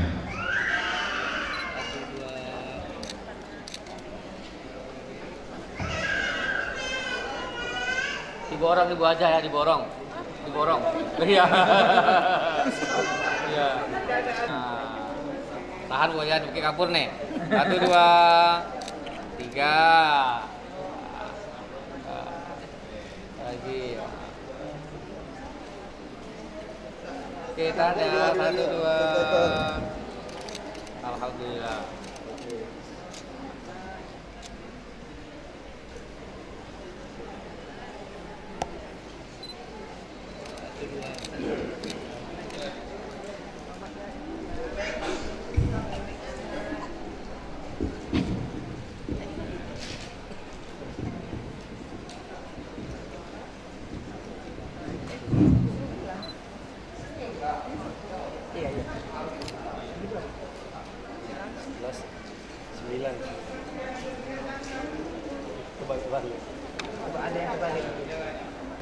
Diborong ibu aja ya, diborong. Iya. Iya. Tahan Bu ya, Bukit Kapur nih. 1, 2, 3. Lagi. Oke, tahan ya. 1, 2. Alhamdulillah.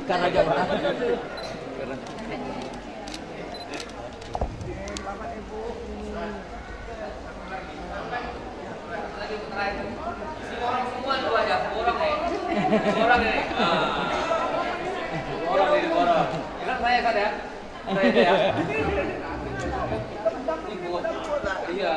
Ikan aja Pak. Orang ini. Ingat saya kan ya? Saya ya. Iya.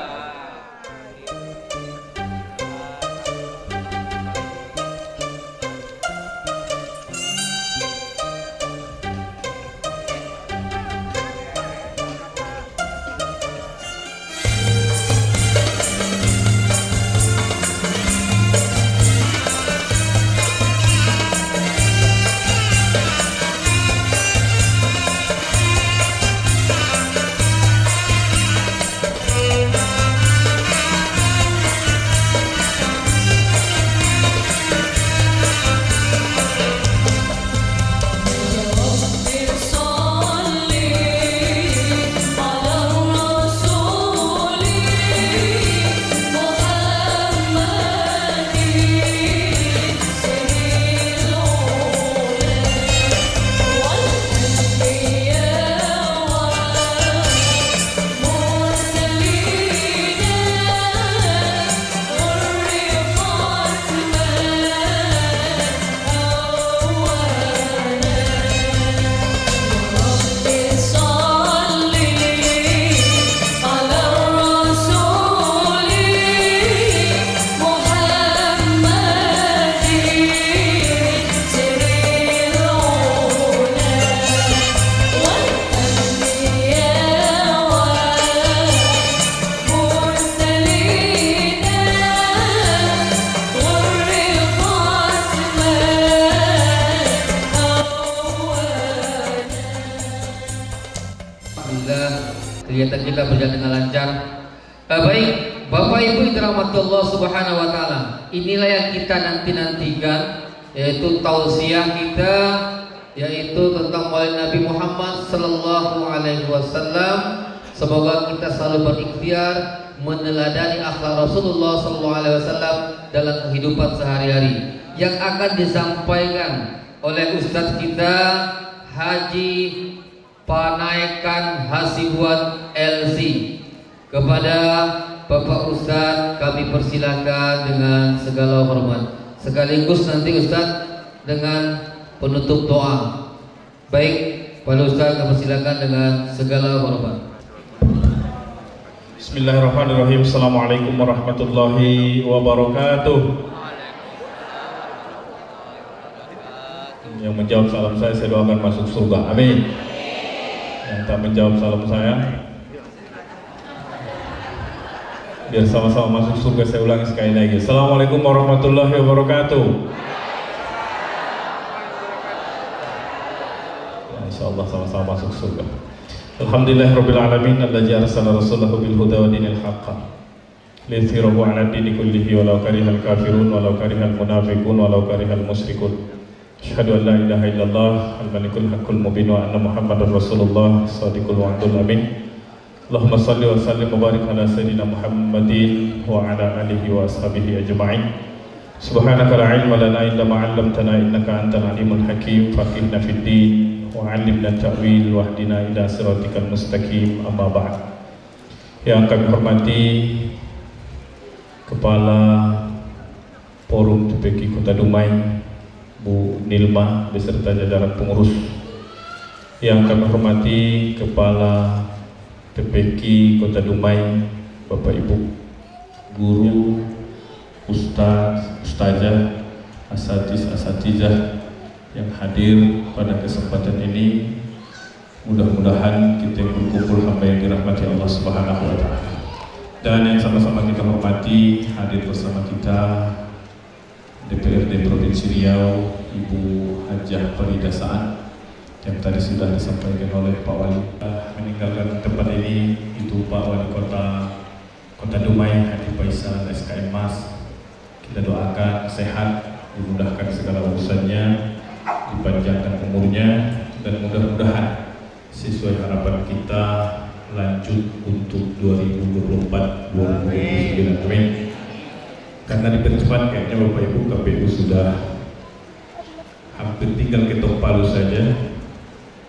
Kegiatan kita berjalan dengan lancar. Baik, Bapak Ibu yang dirahmati Allah Subhanahu wa taala. Inilah yang kita nanti-nantikan, yaitu tausiah kita, yaitu tentang Maulid Nabi Muhammad sallallahu alaihi wasallam. Semoga kita selalu berikhtiar meneladani akhlak Rasulullah sallallahu alaihi wasallam dalam kehidupan sehari-hari. Yang akan disampaikan oleh Ustadz kita Haji Panaikan Hasibuan LC. Kepada Bapak Ustadz kami persilakan dengan segala hormat. Sekaligus nanti Ustadz dengan penutup doa. Baik, Pak Ustadz kami persilakan dengan segala hormat. Bismillahirrahmanirrahim. Assalamualaikum warahmatullahi wabarakatuh. Yang menjawab salam saya doakan masuk surga. Amin. Yang tak menjawab salam saya, biar sama-sama masuk surga. Saya ulangi sekali lagi. Assalamualaikum warahmatullahi wabarakatuh. Insyaallah sama-sama masuk surga. Alhamdulillahirabbil alamin allazi arsala rasulahu bil huda wa dinil haqq liyudhhirahu 'ala dini kullihi walau karihal kafirun walau karihal munafiqun walau karihal musyrikun. Asyhadu an la ilaha illallah al-malikul haqqul mubin wa anna muhammadar rasulullah shadiqul wa'dul amin. Allahumma salli wa sallim wa barik ala sayyidina Muhammadin wa ala alihi wa ashabihi ajma'in. Subhanaka la ilma lana illa ma 'allamtana innaka antal alimul hakim. Faqihna fid din wa 'allimna ta'wil wa hdina ila siratikal mustaqim. Amma ba'd. Yang kami hormati Kepala Forum TPQ Kota Dumai Bu Nilma beserta jajaran pengurus. Yang kami hormati Kepala TPQ Kota Dumai, Bapak Ibu guru, ustaz, ustazah, asatizah yang hadir pada kesempatan ini. Mudah-mudahan kita berkumpul hamba yang dirahmati Allah Subhanahu wa taala. Dan yang sama-sama kita hormati, hadir bersama kita DPRD Provinsi Riau, Ibu Hajah Farida Sa'ad, yang tadi sudah disampaikan oleh Pak Wali. Meninggalkan tempat ini itu Pak Wali Kota Dumai Hadi Faisal SKM Mas. Kita doakan sehat, dimudahkan segala urusannya, dipanjangkan umurnya, dan mudah-mudahan sesuai harapan kita lanjut untuk 2024-2029. Amin. Karena dipercepat kayaknya Bapak Ibu, KPU sudah hampir tinggal ketok palu saja.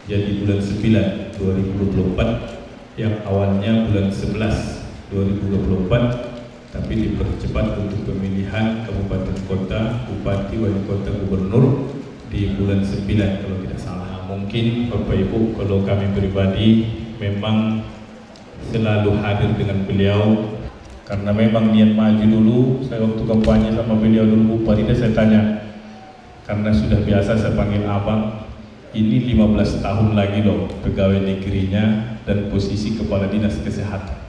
Jadi bulan 9 2024 yang awalnya bulan 11 2024, tapi dipercepat untuk pemilihan kabupaten kota, bupati, wali kota, gubernur di bulan 9 kalau tidak salah. Mungkin Bapak Ibu, kalau kami pribadi memang selalu hadir dengan beliau karena memang niat maju dulu. Saya waktu kampanye sama beliau dulu Bu Farida, saya tanya, karena sudah biasa saya panggil abang, ini 15 tahun lagi loh pegawai negerinya dan posisi kepala dinas kesehatan.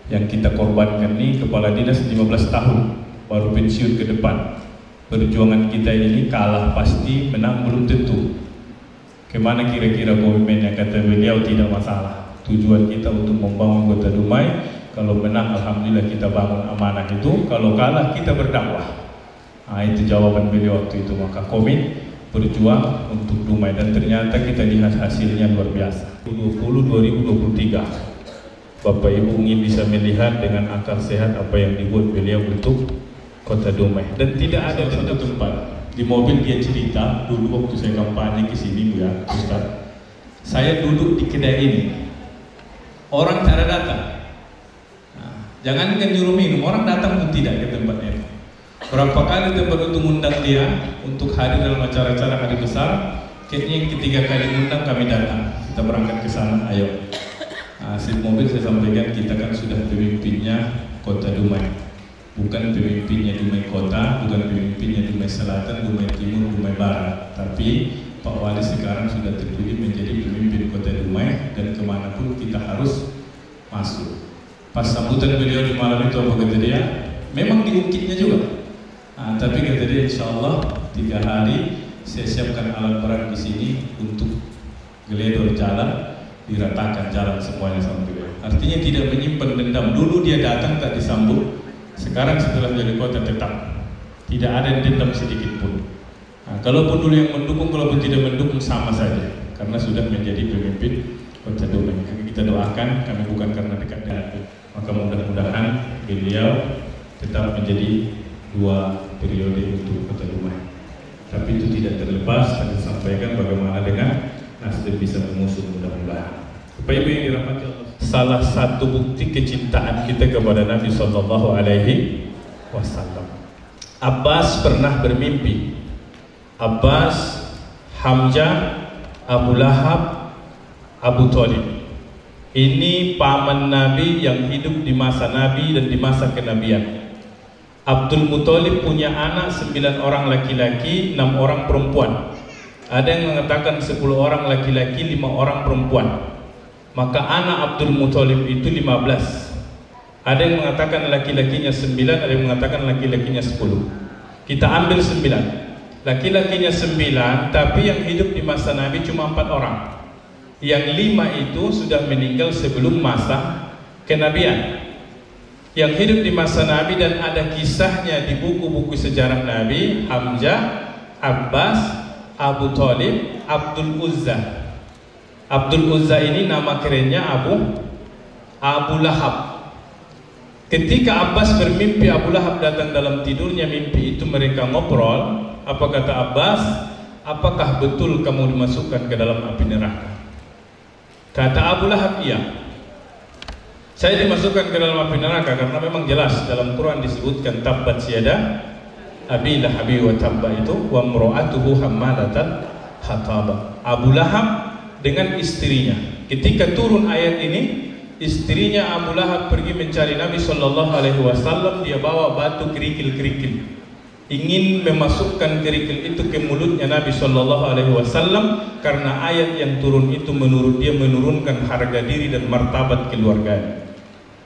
Yang kita korbankan nih kepala dinas 15 tahun baru pensiun ke depan. Perjuangan kita ini kalah pasti, menang belum tentu. Kemana kira-kira komitmen yang kata beliau? Tidak masalah. Tujuan kita untuk membangun Kota Dumai. Kalau menang alhamdulillah kita bangun amanah itu, kalau kalah kita berdakwah. Nah, itu jawaban beliau waktu itu. Maka komit berjuang untuk Dumai, dan ternyata kita lihat hasilnya luar biasa. 2023 Bapak Ibu ingin bisa melihat dengan akal sehat apa yang dibuat beliau untuk Kota Dumai, dan tidak ada satu tempat. Di mobil dia cerita dulu waktu saya kampanye ke sini Bu ya Ustaz, saya duduk di kedai ini, orang cara datang. Jangan nyuruh minum, orang datang pun tidak ke tempatnya. Berapa kali tempat untuk mengundang dia untuk hadir dalam acara-acara hari besar. Kayaknya yang ketiga kali mengundang kami datang. Kita berangkat ke sana, ayo. Seat mobil saya sampaikan, kita kan sudah pemimpinnya Kota Dumai, bukan pemimpinnya Dumai Kota, bukan pemimpinnya Dumai Selatan, Dumai Timur, Dumai Barat. Tapi Pak Wali sekarang sudah terpilih menjadi pemimpin Kota Dumai, dan kemanapun kita harus masuk. Pas sambutan beliau di malam itu apa kata dia? Memang diungkitnya juga. Tapi kata dia, insya Allah 3 hari saya siapkan alat berat di sini untuk geledor jalan. diratakan jalan semuanya sama beliau. Artinya tidak menyimpan dendam. Dulu dia datang tak disambut, sekarang setelah jadi kota tetap tidak ada dendam sedikit pun. Nah, kalaupun dulu yang mendukung, kalaupun tidak mendukung sama saja, karena sudah menjadi pemimpin Kota Dumai. Kita doakan, kami bukan karena dekat dengan itu, maka mudah-mudahan beliau tetap menjadi 2 periode untuk Kota Dumai. Tapi itu tidak terlepas, saya sampaikan bagaimana dengan Nasdem bisa mengusung mudah-mudahan. Bapak Ibu yang dirahmati Allah, salah satu bukti kecintaan kita kepada Nabi Sallallahu Alaihi Wasallam. Abbas pernah bermimpi. Abbas, Hamzah, Abu Lahab, Abu Thalib. Ini paman Nabi yang hidup di masa Nabi dan di masa kenabian. Abdul Muthalib punya anak 9 orang laki-laki, 6 orang perempuan. Ada yang mengatakan 10 orang laki-laki, 5 orang perempuan. Maka anak Abdul Muthalib itu 15. Ada yang mengatakan laki-lakinya 9, ada yang mengatakan laki-lakinya 10. Kita ambil 9. Laki-lakinya 9, tapi yang hidup di masa Nabi cuma 4 orang. Yang 5 itu sudah meninggal sebelum masa kenabian. Yang hidup di masa Nabi dan ada kisahnya di buku-buku sejarah Nabi, Hamzah, Abbas, Abu Thalib, Abdul Uzza. Abdul Uzza ini nama kerennya Abu Lahab. Ketika Abbas bermimpi Abu Lahab datang dalam tidurnya, mimpi itu mereka ngobrol. Apa kata Abbas? Apakah betul kamu dimasukkan ke dalam api neraka? Kata Abu Lahab, iya. Saya dimasukkan ke dalam api neraka karena memang jelas dalam Quran disebutkan tabbat yada abi lahabi wa tabba, itu wa mra'atuhu hammalatal hatab. Abu Lahab dengan istrinya. Ketika turun ayat ini, istrinya Abu Lahab pergi mencari Nabi Sallallahu Alaihi Wasallam. Dia bawa batu kerikil-kerikil, ingin memasukkan kerikil itu ke mulutnya Nabi Sallallahu Alaihi Wasallam karena ayat yang turun itu menurut dia menurunkan harga diri dan martabat keluarga.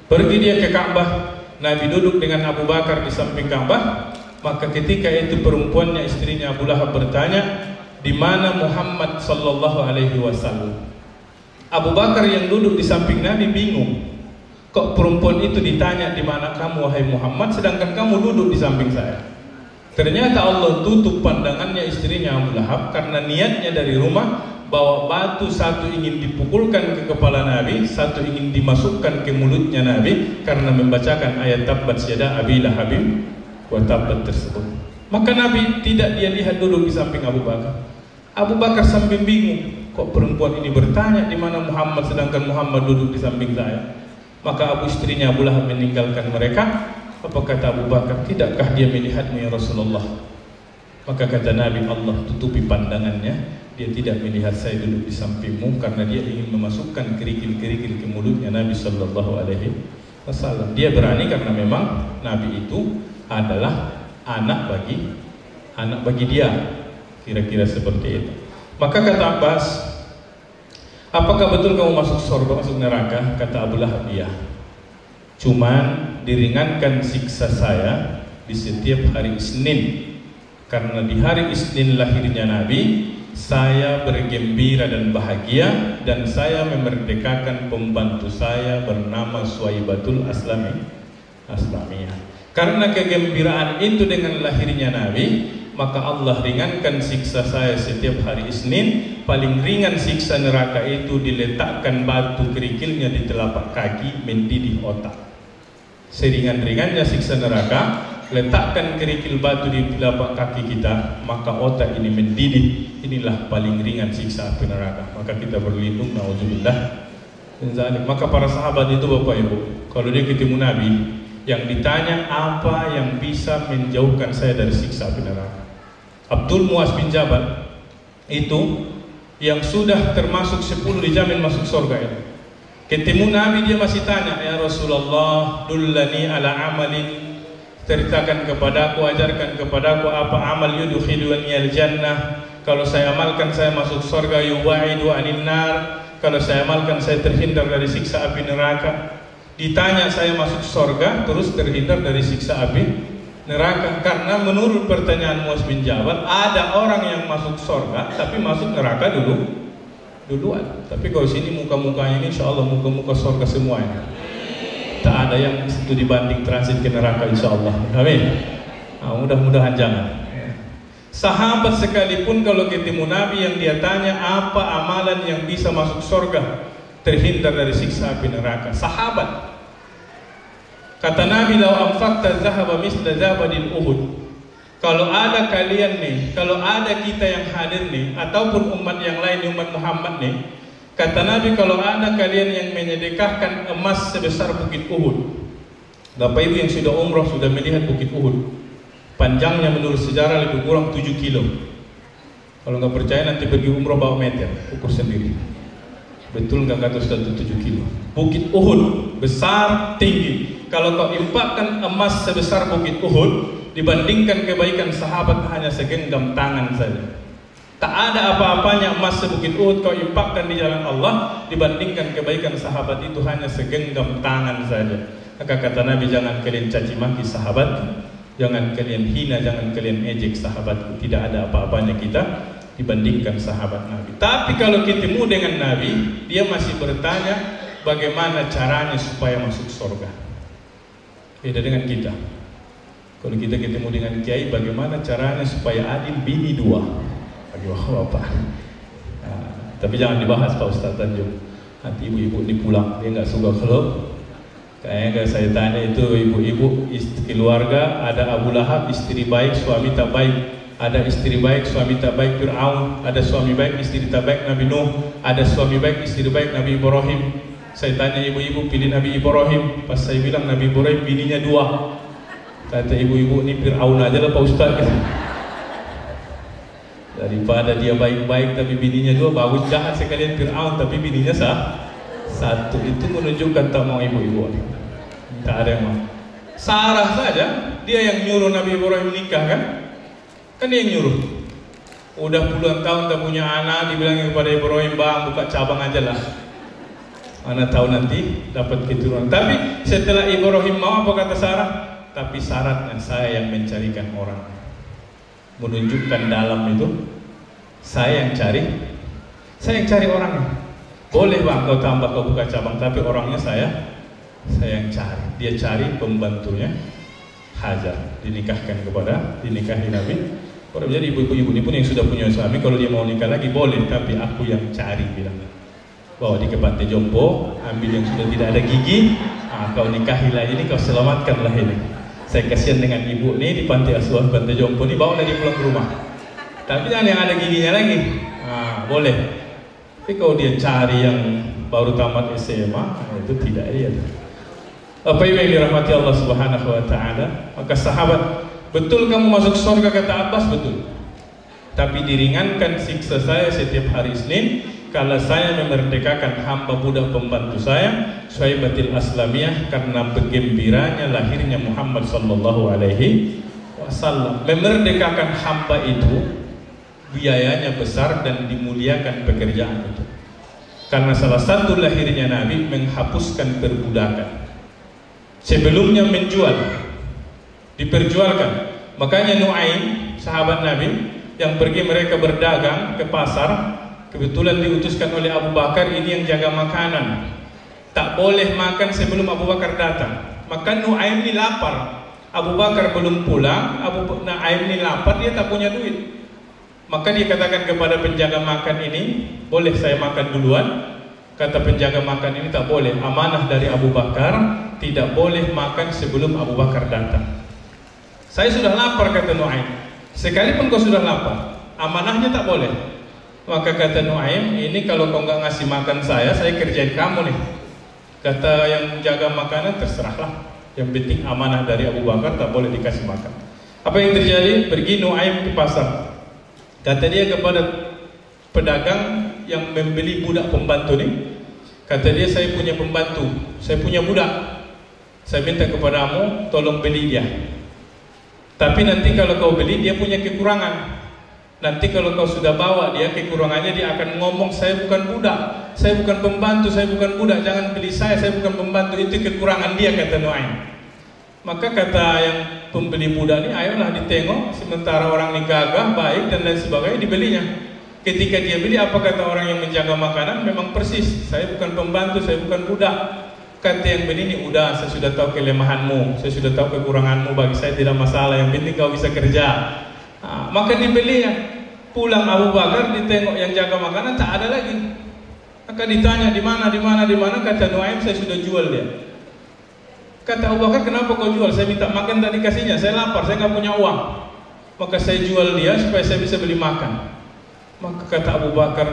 Pergi dia ke Ka'bah, Nabi duduk dengan Abu Bakar di samping Ka'bah. Maka ketika itu perempuannya, istrinya Abu Lahab bertanya, di mana Muhammad Sallallahu Alaihi Wasallam? Abu Bakar yang duduk di samping Nabi bingung, kok perempuan itu ditanya di mana kamu wahai Muhammad, sedangkan kamu duduk di samping saya. Ternyata Allah tutup pandangannya istrinya Abu Lahab karena niatnya dari rumah bawa batu, satu ingin dipukulkan ke kepala Nabi, satu ingin dimasukkan ke mulutnya Nabi karena membacakan ayat tabbat yada abi lahabim wa tabbat tersebut. Maka Nabi tidak dia lihat duduk di samping Abu Bakar. Abu Bakar sambil bingung, kok perempuan ini bertanya di mana Muhammad sedangkan Muhammad duduk di samping saya. Maka istrinya Abu Lahab meninggalkan mereka. Apa kata Abu Bakar? Tidakkah dia melihatmu ya Rasulullah? Maka kata Nabi, Allah tutupi pandangannya. Dia tidak melihat saya duduk di sampingmu karena dia ingin memasukkan kerikil-kerikil ke mulutnya Nabi Sallallahu Alaihi Wasallam. Dia berani karena memang Nabi itu adalah anak bagi dia, kira-kira seperti itu. Maka kata Abbas, apakah betul kamu masuk surga, masuk neraka? Kata Abu Lahab, iya. Cuman diringankan siksa saya di setiap hari Isnin, karena di hari Isnin lahirnya Nabi. Saya bergembira dan bahagia, dan saya memerdekakan pembantu saya bernama Suwaibatul Aslamiyah. Karena kegembiraan itu dengan lahirnya Nabi, maka Allah ringankan siksa saya setiap hari Isnin. Paling ringan siksa neraka itu diletakkan batu kerikilnya di telapak kaki, mendidih otak. Seringan-ringannya siksa neraka, letakkan kerikil batu di telapak kaki kita, maka otak ini mendidih. Inilah paling ringan siksa api neraka. Maka kita berlindung, na'udzubillah. Maka para sahabat itu Bapak Ibu, kalau dia ketemu Nabi, yang ditanya apa yang bisa menjauhkan saya dari siksa api neraka. Abdul Muaz bin Jabal itu yang sudah termasuk 10 dijamin masuk surga itu. Ketemu Nabi dia masih tanya, ya Rasulullah, dullani ala amalin, ceritakan kepadaku, ajarkan kepadaku apa amal yudkhiluni al-jannah. Kalau saya amalkan saya masuk surga, yuwa'idu anin nar. Kalau saya amalkan saya terhindar dari siksa api neraka. Ditanya saya masuk surga terus terhindar dari siksa api neraka. Karena menurut pertanyaan Muaz bin Jabal, ada orang yang masuk surga tapi masuk neraka dulu. duluan. Tapi kalau sini muka-mukanya ini insya Allah muka-muka surga semuanya. Tak ada yang itu dibanding transit ke neraka insya Allah. Amin. Nah, mudah-mudahan jangan. Sahabat sekalipun kalau ketemu Nabi yang dia tanya apa amalan yang bisa masuk surga, terhindar dari siksa api neraka. Sahabat. Kata Nabi, "Lau anfaqta dzahaba misla zabadil Uhud." Kalau ada kalian nih, kalau ada kita yang hadir nih, ataupun umat yang lain, umat Muhammad nih, kata Nabi, kalau ada kalian yang menyedekahkan emas sebesar bukit Uhud. Bapak Ibu yang sudah umrah sudah melihat bukit Uhud. Panjangnya menurut sejarah lebih kurang 7 kilo. Kalau nggak percaya nanti pergi umrah bawa meter, ukur sendiri. Betul nggak kata Ustaz 7 kilo? Bukit Uhud besar tinggi. Kalau kau impakkan emas sebesar bukit Uhud, dibandingkan kebaikan sahabat hanya segenggam tangan saja. Tak ada apa-apanya emas sebukit Uhud kau impakkan di jalan Allah, dibandingkan kebaikan sahabat itu hanya segenggam tangan saja. Maka kata Nabi, jangan kalian caci maki sahabat, jangan kalian hina, jangan kalian ejek sahabat. Tidak ada apa-apanya kita dibandingkan sahabat Nabi. Tapi kalau ketemu dengan Nabi, dia masih bertanya bagaimana caranya supaya masuk surga. Beda dengan kita. Kalau kita ketemu dengan kiai, bagaimana caranya supaya adil bini 2 bagi bapak. Nah, tapi jangan dibahas Pak Ustaz Tanjung. Nanti ibu-ibu ini pulang, dia nggak suka kalau kayaknya saya tanya itu ibu-ibu keluarga, ada Abu Lahab istri baik suami tak baik, ada istri baik suami tak baik Fir'aun, ada suami baik istri tak baik Nabi Nuh, ada suami baik istri baik Nabi Ibrahim. Saya tanya ibu-ibu pilih Nabi Ibrahim, pas saya bilang Nabi Ibrahim bininya 2. Kata ibu-ibu ini Fir'aun aja lah Pak Ustaz. Daripada dia baik-baik tapi bininya 2, bagus jahat sekalian Fir'aun tapi bininya 1. Itu menunjukkan tak mau ibu-ibu. Tak ada yang mau. Sarah saja, dia yang nyuruh Nabi Ibrahim nikah kan? Kan dia yang nyuruh. Udah puluhan tahun tak punya anak, dibilang kepada Ibrahim, bang buka cabang aja lah. Mana tahu nanti dapat keturunan. Tapi setelah Ibrahim mau, apa kata Sarah? Tapi syaratnya saya yang mencarikan orang. Menunjukkan dalam itu saya yang cari orangnya. Boleh bang kau tambah kau buka cabang, tapi orangnya saya yang cari. Dia cari pembantunya Hajar, dinikahi Nabi. Kalau jadi ibu-ibu ini pun yang sudah punya suami, kalau dia mau nikah lagi boleh, tapi aku yang cari, bilang. Bawa di ke pantai jompo, ambil yang sudah tidak ada gigi, kau nikahilah ini, kau selamatkanlah ini. Saya kasihan dengan ibu nih di pantai asuhan pantai jompo nih, bawa lagi pulang ke rumah. Tapi jangan yang ada giginya lagi. Boleh. Tapi kalau dia cari yang baru tamat SMA, itu tidak iya. Apa yang dirahmati Allah Subhanahu wa taala? Maka sahabat, betul kamu masuk surga kata Abbas, betul. Tapi diringankan siksa saya setiap hari Senin kalau saya memerdekakan hamba budak pembantu saya, Suhaibatil Aslamiyah, karena bergembiranya lahirnya Muhammad sallallahu alaihi wasallam. Memerdekakan hamba itu biayanya besar dan dimuliakan pekerjaan itu. Karena salah satu lahirnya Nabi menghapuskan perbudakan. Sebelumnya menjual, diperjualkan. Makanya Nuaim, sahabat Nabi, yang pergi mereka berdagang ke pasar, kebetulan diutuskan oleh Abu Bakar, ini yang jaga makanan. Tak boleh makan sebelum Abu Bakar datang. Maka Nuaim ini lapar. Abu Bakar belum pulang, Nuaim ini lapar, dia tak punya duit. Maka dia katakan kepada penjaga makan ini, boleh saya makan duluan? Kata penjaga makan ini, tak boleh. Amanah dari Abu Bakar, tidak boleh makan sebelum Abu Bakar datang. Saya sudah lapar, kata Nuaim. Sekalipun kau sudah lapar, amanahnya tak boleh. Maka kata Nuaim, ini kalau kau nggak ngasih makan saya kerjain kamu nih. Kata yang jaga makanan, terserahlah. Yang penting amanah dari Abu Bakar, tak boleh dikasih makan. Apa yang terjadi? Pergi Nuaim ke pasar. Kata dia kepada pedagang yang membeli budak pembantu nih, kata dia, saya punya pembantu, saya punya budak, saya minta kepadamu tolong beli dia. Tapi nanti kalau kau beli, dia punya kekurangan. Nanti kalau kau sudah bawa dia, kekurangannya dia akan ngomong, saya bukan budak, saya bukan pembantu, saya bukan budak, jangan beli saya bukan pembantu, itu kekurangan dia, kata Nuaim. Maka kata yang pembeli budak ini, ayolah ditengok, sementara orang ini gagah, baik dan lain sebagainya, dibelinya. Ketika dia beli, apa kata orang yang menjaga makanan? Memang persis, saya bukan pembantu, saya bukan budak. Kata yang beli ini, udah saya sudah tahu kelemahanmu, saya sudah tahu kekuranganmu, bagi saya tidak masalah, yang penting kau bisa kerja. Maka dibeli ya. Pulang Abu Bakar, ditengok yang jaga makanan, tak ada lagi. Maka ditanya di mana, kata Nuaim, saya sudah jual dia. Kata Abu Bakar, kenapa kau jual? Saya minta makan tak dikasihnya, saya lapar, saya nggak punya uang. Maka saya jual dia supaya saya bisa beli makan. Maka kata Abu Bakar,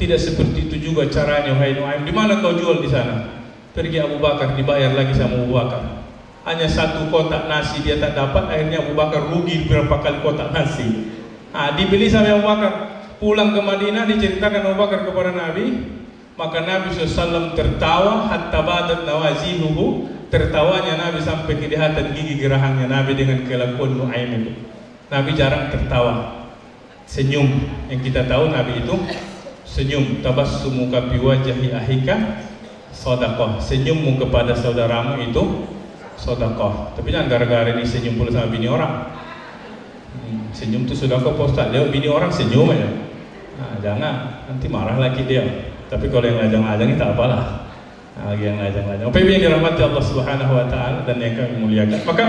tidak seperti itu juga caranya, wahai Nuaim. Di mana kau jual di sana? Pergi Abu Bakar, dibayar lagi sama Abu Bakar. Hanya 1 kotak nasi dia tak dapat, akhirnya Abu Bakar rugi berapa kali kotak nasi. Dibeli sama Abu Bakar. Pulang ke Madinah, diceritakan Abu Bakar kepada Nabi. Maka Nabi SAW tertawa, hatta badat nawazihuhu. Tertawanya Nabi sampai kelihatan gigi gerahangnya Nabi dengan kelakuan Nuaim itu. Nabi jarang tertawa, senyum. Yang kita tahu Nabi itu senyum. Tabassumuka fi wajhi ahika sedekah. Senyummu kepada saudaramu itu sedekah. Tapi jangan gara-gara ini senyum pula sama bini orang. Senyum itu sedekah Pak Ustaz. Dia bini orang senyum aja. Jangan, nanti marah lagi dia. Tapi kalau yang lajang-lajang itu tak apalah. Yang lajang-lajang. Apa yang dirahmati Allah Subhanahu wa taala dan yang kami muliakan. Maka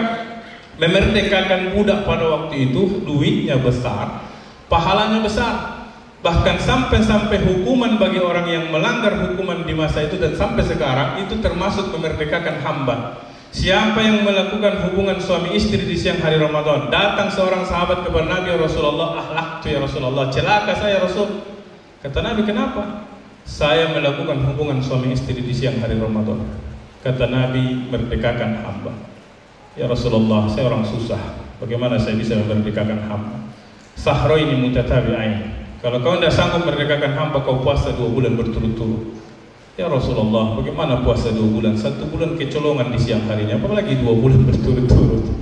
memerdekakan budak pada waktu itu duitnya besar, pahalanya besar. Bahkan sampai hukuman bagi orang yang melanggar hukuman di masa itu dan sampai sekarang itu termasuk memerdekakan hamba. Siapa yang melakukan hubungan suami istri di siang hari Ramadan, datang seorang sahabat kepada Nabi, Rasulullah, ahlaktu ya Rasulullah, celaka saya Rasul. Kata Nabi, kenapa? Saya melakukan hubungan suami istri di siang hari Ramadan. Kata Nabi, merdekakan hamba. Ya Rasulullah, saya orang susah, bagaimana saya bisa memerdekakan hamba? Sahraini mutatabi'ain. Kalau kau tidak sanggup merdekakan hamba, kau puasa 2 bulan berturut-turut. Ya Rasulullah, bagaimana puasa 2 bulan? 1 bulan kecolongan di siang harinya, apalagi 2 bulan berturut-turut.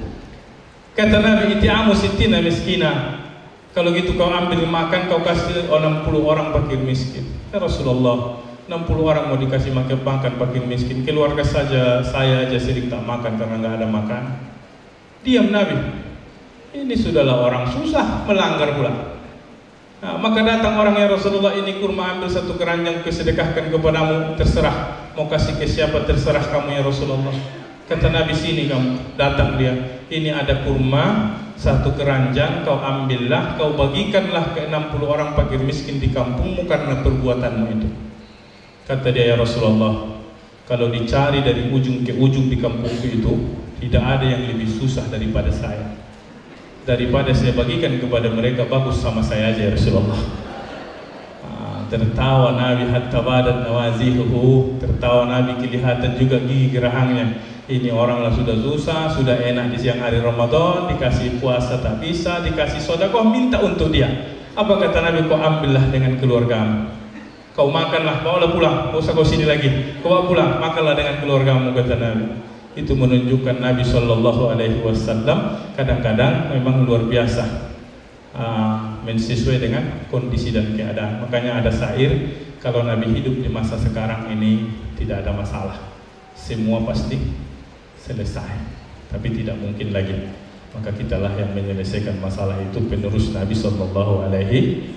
Kata Nabi, iti'amu sittina miskina. Kalau gitu kau ambil makan, kau kasih 60 orang fakir miskin. Ya Rasulullah, 60 orang mau dikasih makan fakir miskin. Keluarga saja, saya aja sering tak makan karena nggak ada makan. Diam Nabi. Ini sudahlah orang susah, melanggar pula. Maka datang orang, ya Rasulullah, ini kurma, ambil 1 keranjang, kesedekahkan kepadamu, terserah. Mau kasih ke siapa, terserah kamu ya Rasulullah. Kata Nabi, sini kamu. Datang dia, ini ada kurma 1 keranjang, kau ambillah, kau bagikanlah ke 60 orang fakir miskin di kampungmu karena perbuatanmu itu. Kata dia, ya Rasulullah, kalau dicari dari ujung ke ujung di kampungku itu, tidak ada yang lebih susah daripada saya. Daripada saya bagikan kepada mereka, bagus sama saya aja ya Rasulullah. Tertawa Nabi, hatta badat nawazihuhu. Tertawa Nabi, kelihatan juga gigi gerahangnya. Ini oranglah sudah susah, sudah enak di siang hari Ramadan, dikasih puasa tak bisa, dikasih sedekah, minta untuk dia. Apa kata Nabi? Kau ambillah dengan keluargamu, kau makanlah, bawalah pulang, tak usah kau sini lagi, kau bawa pulang, makanlah dengan keluargamu, kata Nabi. Itu menunjukkan Nabi SAW kadang-kadang memang luar biasa, menyesuaikan dengan kondisi dan keadaan. Makanya ada syair, kalau Nabi hidup di masa sekarang ini tidak ada masalah, semua pasti selesai, tapi tidak mungkin lagi. Maka kitalah yang menyelesaikan masalah itu, penerus Nabi Sallallahu Alaihi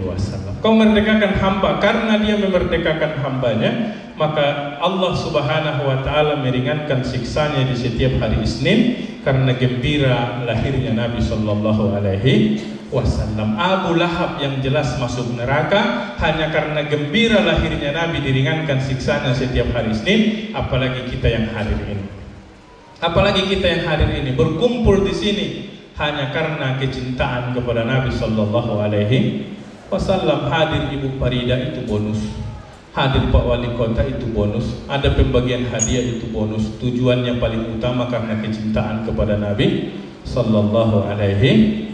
Wasallam. Kau merdekakan hamba, karena dia memerdekakan hambanya, maka Allah Subhanahu Wa Taala meringankan siksanya di setiap hari Isnin karena gembira lahirnya Nabi Sallallahu Alaihi Wasallam. Abu Lahab yang jelas masuk neraka hanya karena gembira lahirnya Nabi diringankan siksanya setiap hari Isnin. Apalagi kita yang hadir ini, apalagi kita yang hadir ini berkumpul di sini hanya karena kecintaan kepada Nabi Sallallahu Alaihi Wasallam. Hadir Ibu Farida itu bonus, hadir Pak Wali Kota itu bonus, ada pembagian hadiah itu bonus. Tujuannya paling utama karena kecintaan kepada Nabi Sallallahu Alaihi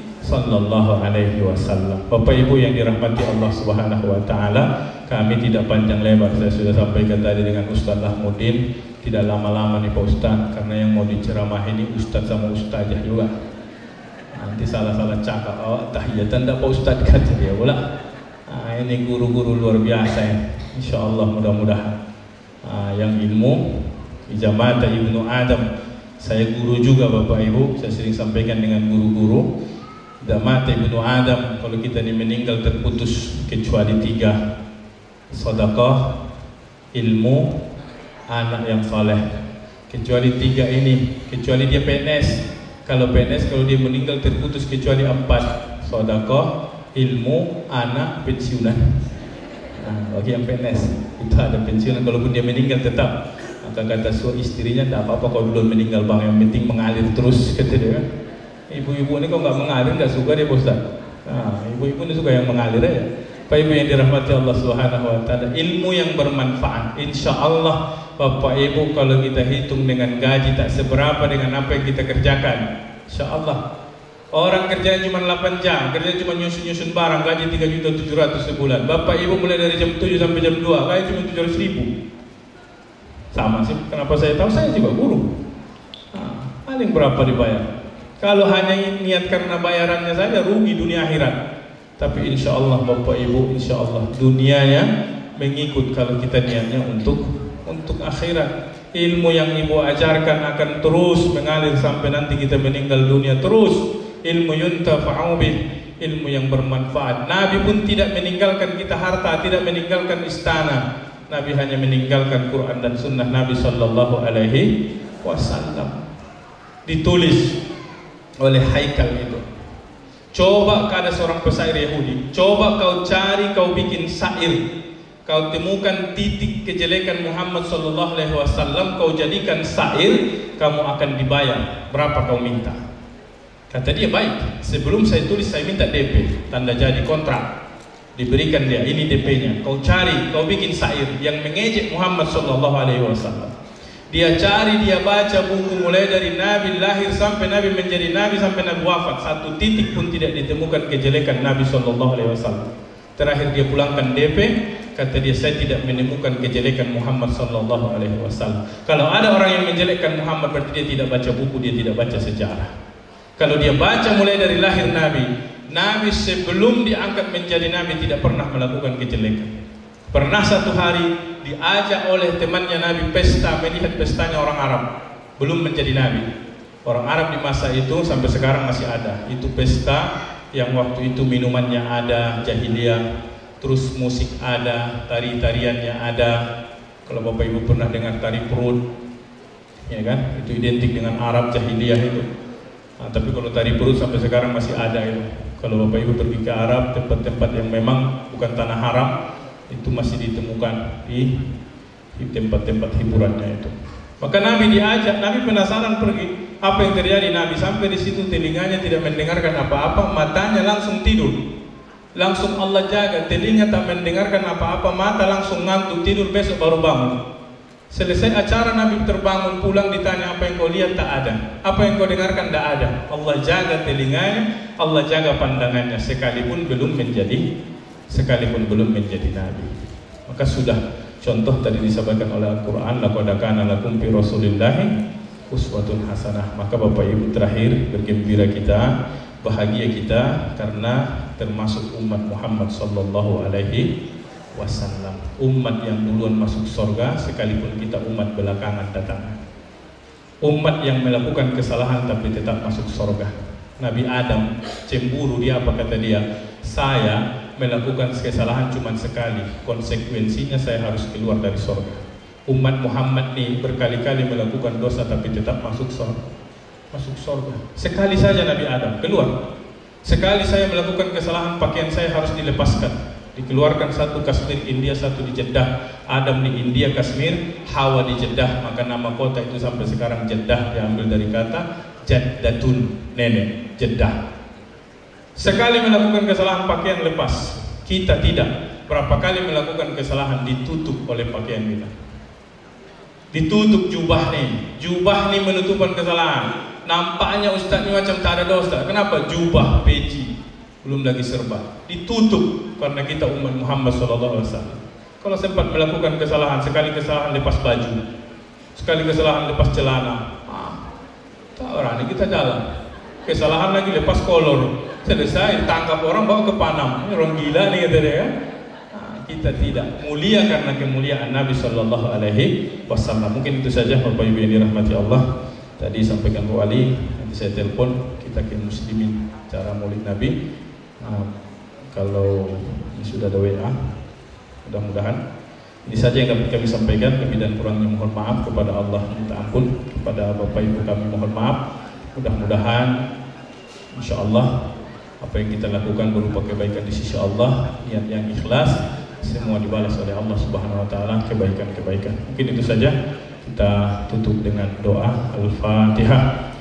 Wasallam. Bapak Ibu yang dirahmati Allah Subhanahu Wa Taala, kami tidak panjang lebar, saya sudah sampaikan tadi dengan Ustaz Lahmudin. Tidak lama-lama nih Pak Ustaz, karena yang mau diceramah ini Ustaz sama Ustazah juga. Nanti salah-salah cakap, tahiyatan tak Pak Ustaz kata dia pula. Ini guru-guru luar biasa ya, insya Allah mudah-mudahan. Yang ilmu ijamata Ibnu Adam, saya guru juga Bapak Ibu, saya sering sampaikan dengan guru-guru. Idza mata ibnu Adam, kalau kita ini meninggal terputus kecuali 3. Sedekah, ilmu, anak yang saleh. Kecuali 3 ini, kecuali dia PNS. Kalau PNS, kalau dia meninggal terputus kecuali 4. Sedekah, ilmu, anak, pensiunan. Nah, bagi yang PNS itu ada pensiunan, kalaupun dia meninggal tetap. Maka kata istrinya, tidak apa-apa kalau dulu meninggal bang, yang penting mengalir terus, kata dia kan. Ibu-ibu ini kok nggak mengalir, nggak suka dia Ustaz. Nah, ibu-ibu ini suka yang mengalir aja. Pak Ibu yang dirahmati Allah Subhanahu wa taala, ilmu yang bermanfaat. Insya Allah Bapak Ibu, kalau kita hitung dengan gaji tak seberapa dengan apa yang kita kerjakan. Insya Allah. Orang kerjanya cuma 8 jam, kerjanya cuma nyusun-nyusun barang, gaji 3.700.000 sebulan. Bapak Ibu mulai dari jam 7 sampai jam 2, gaji cuma 700.000. Sama sih, kenapa saya tahu? Saya juga guru. Paling berapa dibayar? Kalau hanya niat karena bayarannya saja, rugi dunia akhirat. Tapi insya Allah Bapak Ibu, insya Allah dunianya mengikut kalau kita niatnya untuk akhirat. Ilmu yang Ibu ajarkan akan terus mengalir sampai nanti kita meninggal dunia terus. Ilmu yuntafa'u bih, ilmu yang bermanfaat. Nabi pun tidak meninggalkan kita harta, tidak meninggalkan istana. Nabi hanya meninggalkan Quran dan sunnah Nabi sallallahu alaihi wasallam. Ditulis oleh Haikal itu. Coba ada seorang penyair Yahudi, coba kau cari, kau bikin syair, kau temukan titik kejelekan Muhammad sallallahu alaihi wasallam, kau jadikan syair, kamu akan dibayar. Berapa kau minta? Kata dia, baik, sebelum saya tulis saya minta DP, tanda jadi kontrak. Diberikan dia, ini DP-nya. Kau cari, kau bikin syair yang mengejek Muhammad sallallahu alaihi wasallam. Dia cari, dia baca buku mulai dari Nabi lahir sampai Nabi menjadi Nabi sampai Nabi wafat, satu titik pun tidak ditemukan kejelekan Nabi sallallahu alaihi wasallam. Terakhir dia pulangkan DP, kata dia, saya tidak menemukan kejelekan Muhammad sallallahu alaihi wasallam. Kalau ada orang yang menjelekkan Muhammad, berarti dia tidak baca buku, dia tidak baca sejarah. Kalau dia baca mulai dari lahir Nabi sebelum diangkat menjadi Nabi tidak pernah melakukan kejelekan. Pernah satu hari diajak oleh temannya Nabi pesta, melihat pestanya orang Arab, belum menjadi Nabi. Orang Arab di masa itu sampai sekarang masih ada. Itu pesta yang waktu itu minumannya ada, jahiliyah, terus musik ada, tari-tariannya ada. Kalau Bapak Ibu pernah dengar tari perut, ya kan? Itu identik dengan Arab jahiliyah itu. Nah, tapi kalau tari perut sampai sekarang masih ada itu. Kalau Bapak Ibu pergi ke Arab, tempat-tempat yang memang bukan tanah haram, itu masih ditemukan di tempat-tempat hiburannya itu. Maka Nabi diajak, Nabi penasaran pergi. Apa yang terjadi? Nabi sampai di situ, telinganya tidak mendengarkan apa-apa, matanya langsung tidur. Langsung Allah jaga, telinga tak mendengarkan apa-apa, mata langsung ngantuk, tidur, besok baru bangun. Selesai acara Nabi terbangun, pulang, ditanya apa yang kau lihat, tak ada. Apa yang kau dengarkan, tak ada. Allah jaga telinganya, Allah jaga pandangannya, sekalipun belum menjadi Nabi. Maka sudah contoh tadi disampaikan oleh Al-Quran, laqad kana lakum fi rasulillahi uswatun hasanah. Maka Bapak Ibu terakhir bergembira kita, bahagia kita karena termasuk umat Muhammad sallallahu alaihi wasallam, umat yang duluan masuk surga sekalipun kita umat belakangan datang. Umat yang melakukan kesalahan tapi tetap masuk surga. Nabi Adam cemburu, dia apa kata dia? Saya melakukan kesalahan cuma sekali, konsekuensinya saya harus keluar dari surga. Umat Muhammad ini berkali-kali melakukan dosa tapi tetap masuk surga. Sekali saja Nabi Adam keluar. Sekali saya melakukan kesalahan, pakaian saya harus dilepaskan. Dikeluarkan, satu Kashmir India, satu di Jeddah. Adam di India Kashmir, Hawa di Jeddah. Maka nama kota itu sampai sekarang Jeddah diambil dari kata Jaddatun, nenek, Jeddah. Sekali melakukan kesalahan, pakaian lepas. Kita tidak. Berapa kali melakukan kesalahan, ditutup oleh pakaian kita. Ditutup jubah nih menutupan kesalahan. Nampaknya ustaz ini macam tak ada dosa. Kenapa? Jubah, peci, belum lagi serba, ditutup karena kita umat Muhammad sallallahu alaihi wasallam. Kalau sempat melakukan kesalahan, sekali kesalahan lepas baju, sekali kesalahan lepas celana, tak orang ini kita jalan. Kesalahan lagi lepas kolor, selesai, tangkap orang bawa ke Panam. Ini orang gila nih kata dia kan. Kita tidak mulia karena kemuliaan Nabi sallallahu alaihi wasallam. Mungkin itu saja Bapak Ibu yang dirahmati Allah. Tadi sampaikan Bu Ali, nanti saya telepon, kita ke muslimin. acara Maulid Nabi. Kalau ini sudah ada WA, mudah-mudahan ini saja yang dapat kami sampaikan. Lebih dan kurangnya mohon maaf, kepada Allah minta ampun, kepada Bapak Ibu kami mohon maaf. Mudah-mudahan insya Allah apa yang kita lakukan berupa kebaikan di sisi Allah, niat yang ikhlas, semua dibalas oleh Allah Subhanahu wa taala, kebaikan-kebaikan. Mungkin itu saja, kita tutup dengan doa Al-Fatihah.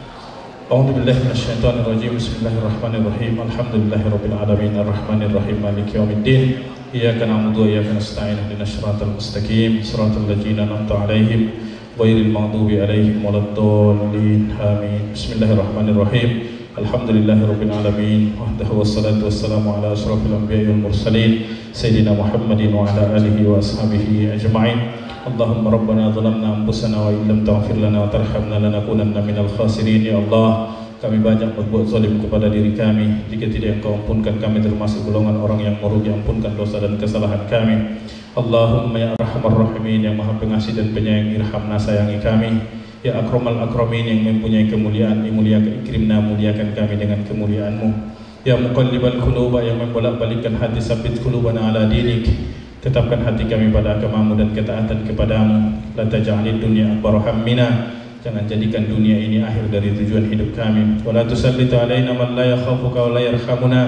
A'udzu billahi minasyaitonir rajim. Bismillahirrahmanirrahim. Alhamdulillahirabbil alamin arrahmanir rahim maliki yaumiddin. Iyyaka na'budu wa iyyaka nasta'in. Ihdinas siratal mustaqim. Siratal ladzina an'amta 'alaihim ghairil maghdubi 'alaihim waladdallin. Amin. Bismillahirrahmanirrahim. Alhamdulillahirabbil alamin. Wahdahu wassalatu wassalamu ala asyrafil anbiya'i wal mursalin sayyidina Muhammadin wa ala alihi wa ashabihi ajma'in. Allahumma rabbana zalamna anfusana wa illam taghfir lana wa tarhamna lanakunanna minal khasirin. Ya Allah, kami banyak berbuat zalim kepada diri kami. Jika tidak Engkau ampunkan, kami termasuk golongan orang yang merugi. Ampunkan dosa dan kesalahan kami. Allahumma ya arhamar rahimin, yang maha pengasih dan penyayang, irhamna, sayangi kami. Ya akramal akramin, yang mempunyai kemuliaan, ikrimna, muliakan kami dengan kemuliaan-Mu. Ya muqallibal quluba, yang membolak-balikkan hati, sabit qulubana ala dinik, tetapkan hati kami pada agama-Mu dan ketaatan kepada-Mu. La taj'alid dunya akbar hammina, jangan jadikan dunia ini akhir dari tujuan hidup kami. Wa la tusallit alaina man la yakhafuka wa la yarhamuna,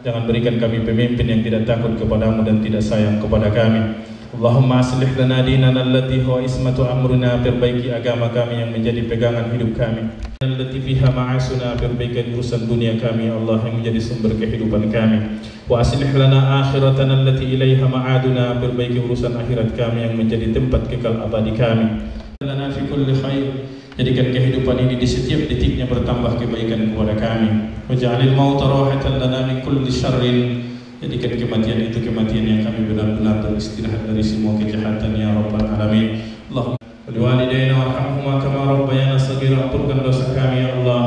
jangan berikan kami pemimpin yang tidak takut kepada-Mu dan tidak sayang kepada kami. Allahumma aslih lana dinana allati huwa ismatu amruna, perbaiki agama kami yang menjadi pegangan hidup kami. Allati fiha ma'asuna, perbaiki urusan dunia kami Allah yang menjadi sumber kehidupan kami. Wa aslih lana akhiratana allati ilaiha ma'aduna, perbaiki urusan akhirat kami yang menjadi tempat kekal abadi kami. Lana fi kulli khair, jadikan kehidupan ini di setiap detiknya bertambah kebaikan kepada kami. Waj'alil mauta rahatan lana min kulli syarrin, jadikan kematian itu kematian yang kami benar-benar beristirahat dari semua kejahatan ya Rabbal Alamin. Allahumma walidaina warhamhuma kama rabbayana shaghira, ampunkan dosa kami ya Allah,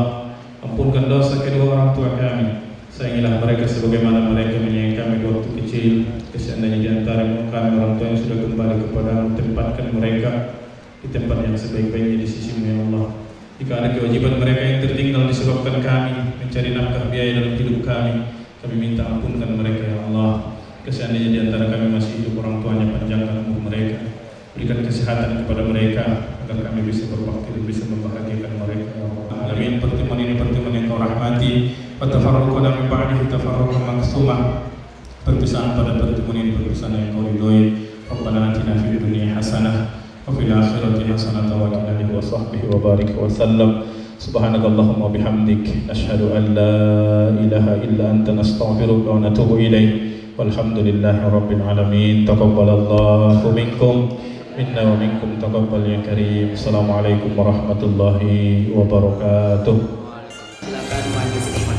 ampunkan dosa kedua orang tua kami. Sayangilah mereka sebagaimana mereka menyayangi kami di waktu kecil. Seandainya di antara kami orang tua yang sudah kembali kepada-Mu, tempatkan mereka di tempat yang sebaik-baiknya di sisi-Mu ya Allah. Jika ada kewajiban mereka yang tertinggal disebabkan kami mencari nafkah biaya dalam hidup kami, kami minta ampunkan mereka ya Allah. Seandainya di antara kami masih hidup orang tuanya, panjangkan umur mereka, berikan kesehatan kepada mereka agar kami bisa berbakti dan bisa membahagiakan mereka ya Allah. Alamin. Pertemuan ini pertemuan yang Kau rahmati. Wa tafarraqna min ba'dihi tafarruqan maksuma, perpisahan pada pertemuan ini perpisahan yang Kau ridhoi. Rabbana atina fid dunya hasanah wa fil akhirati hasanah wa qina adzabannar wa sahbihi wa barik wa sallam. Subhanakallahumma bihamdik, nashhadu an la ilaha illa anta, nastaghfiruka wa natubu ilaik. Walhamdulillahi rabbil alamin. Taqabbalallahu minkum minna wa minkum taqabbal ya karim. Assalamualaikum warahmatullahi wabarakatuh. Silakan maju ke depan.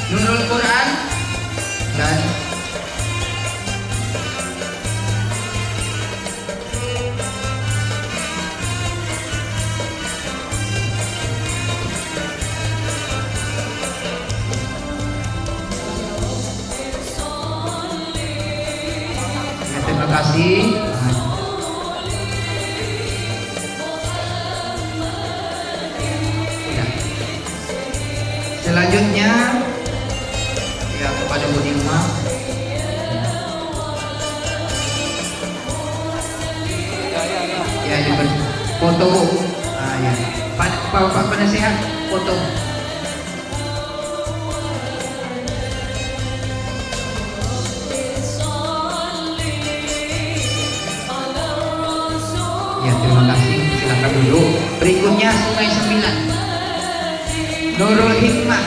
Nurul Quran dan terima kasih. Ya. Selanjutnya ya kepada Bu Nima. Ya ini foto. Ya. Pak penasehat foto. Ya, terima kasih. Silakan dulu. Berikutnya Sungai Sembilan, Nurul Hikmah.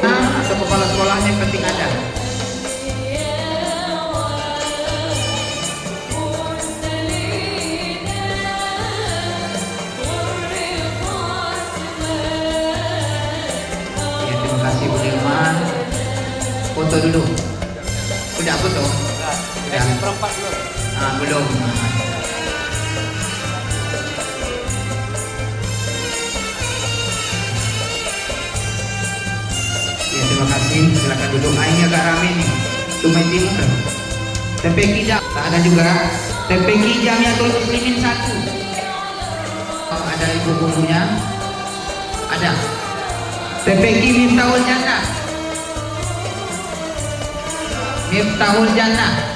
Atau kepala sekolahnya penting ada. Ya, terima kasih Bu Nilman. Foto dulu. Udah foto? Udah. Perempat dulu. Belum. Ya, terima kasih. Silakan duduk. Ini agak rame nih. Tumai timur. Tempe tidak. Tak ada juga. TPQ Jamiatul Muslimin 1. Ada ibu gurunya? Ada. TPQ Miftahul Jannah. Miftahul Jannah.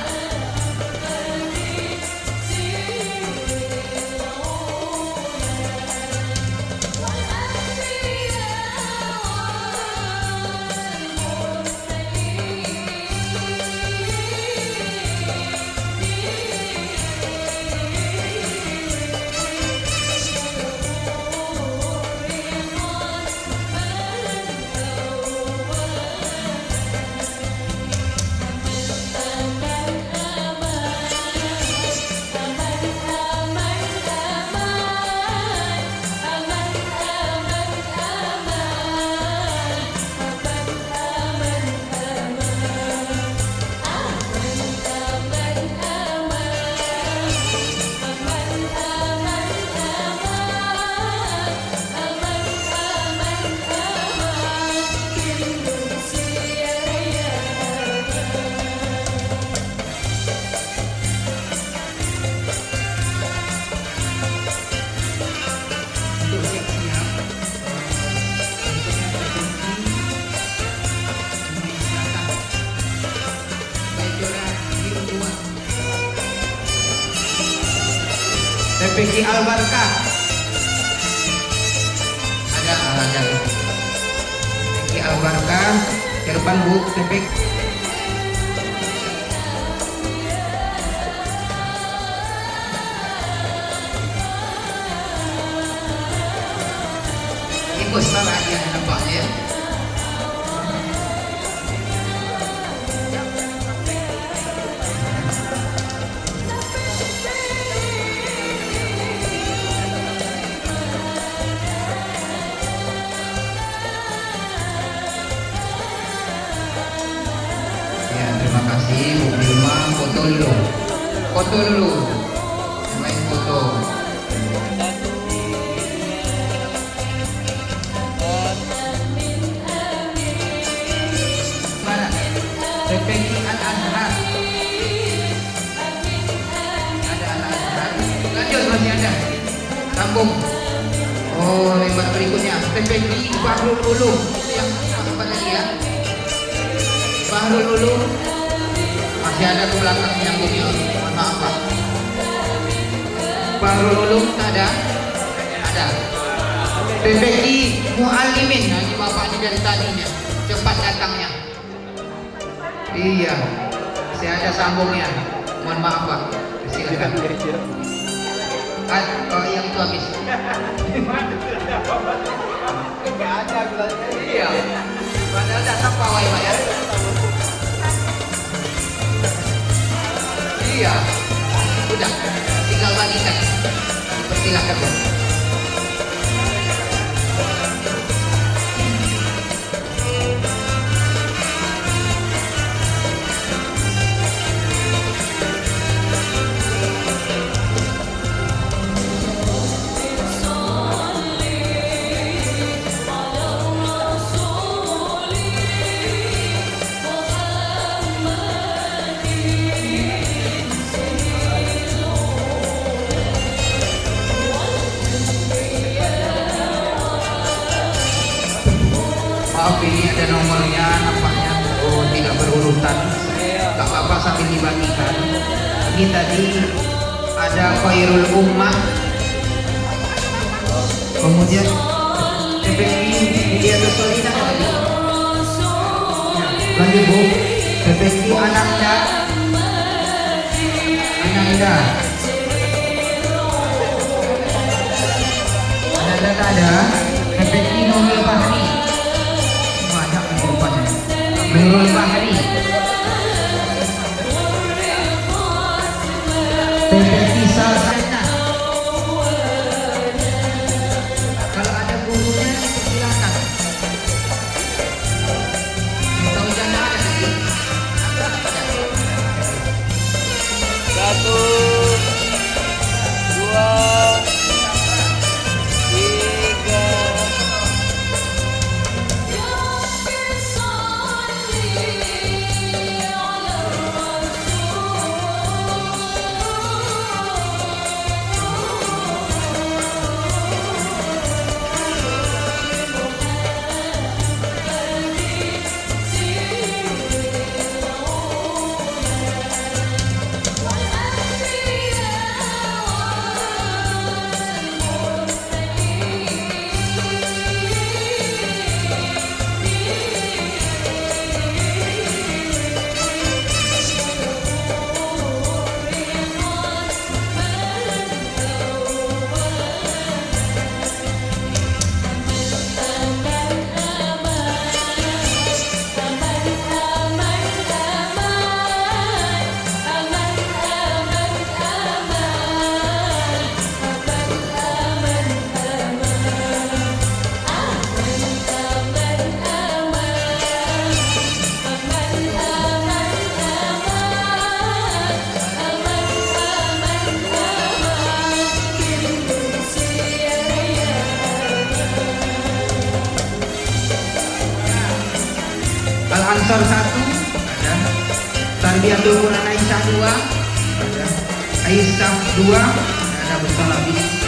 TPQ Al-Barkah. Ada. TPQ Al-Barkah. Ke depan Bu, TPQ. Ikut salah dia nampaknya ya. Terima kasih Bu Bilma, foto dulu, main foto. Mana? TPQ Al-Azhar. Ada Al-Azhar. Lanjut, masih ada. Sambung. Oh, lebar berikutnya TPQ Bahrul Ulum. Itu yang apa lagi ya? Bahrul Ulum. Masih ada ke belakang nyambungnya. Maaf Pak. Bahrul Ulum ada? Ada. TPQ Muallimin. Nah, ini bapaknya dari tadinya. Cepat datangnya. Iya. Masih ada sambungnya. Mohon maaf Pak. Silakan. Oh, yang itu habis. Enggak ada bilangnya. Iya. Padahal datang pawai Pak ya. Iya, udah, tinggal bagikan. Persilakan Bu. Maaf ini ada nomornya nampaknya tidak berurutan. Gak apa-apa sambil dibagikan. Ini tadi ada Khairul Ummah. Kemudian TPQ Media Solidah tadi. Lanjut Bu. TPQ Ananda. Ananda tak ada. TPQ Nurul Bahri. Banyak rupanya. Nurul Bahri. TPQ Salsana. Kalau ada gurunya silakan. Tahu janda ada lagi? Satu, dua, tiga. Ansor 1 ada. Tarbiyatul Quran Aisyah 2 ada. Aisyah 2 ada. Bersalabis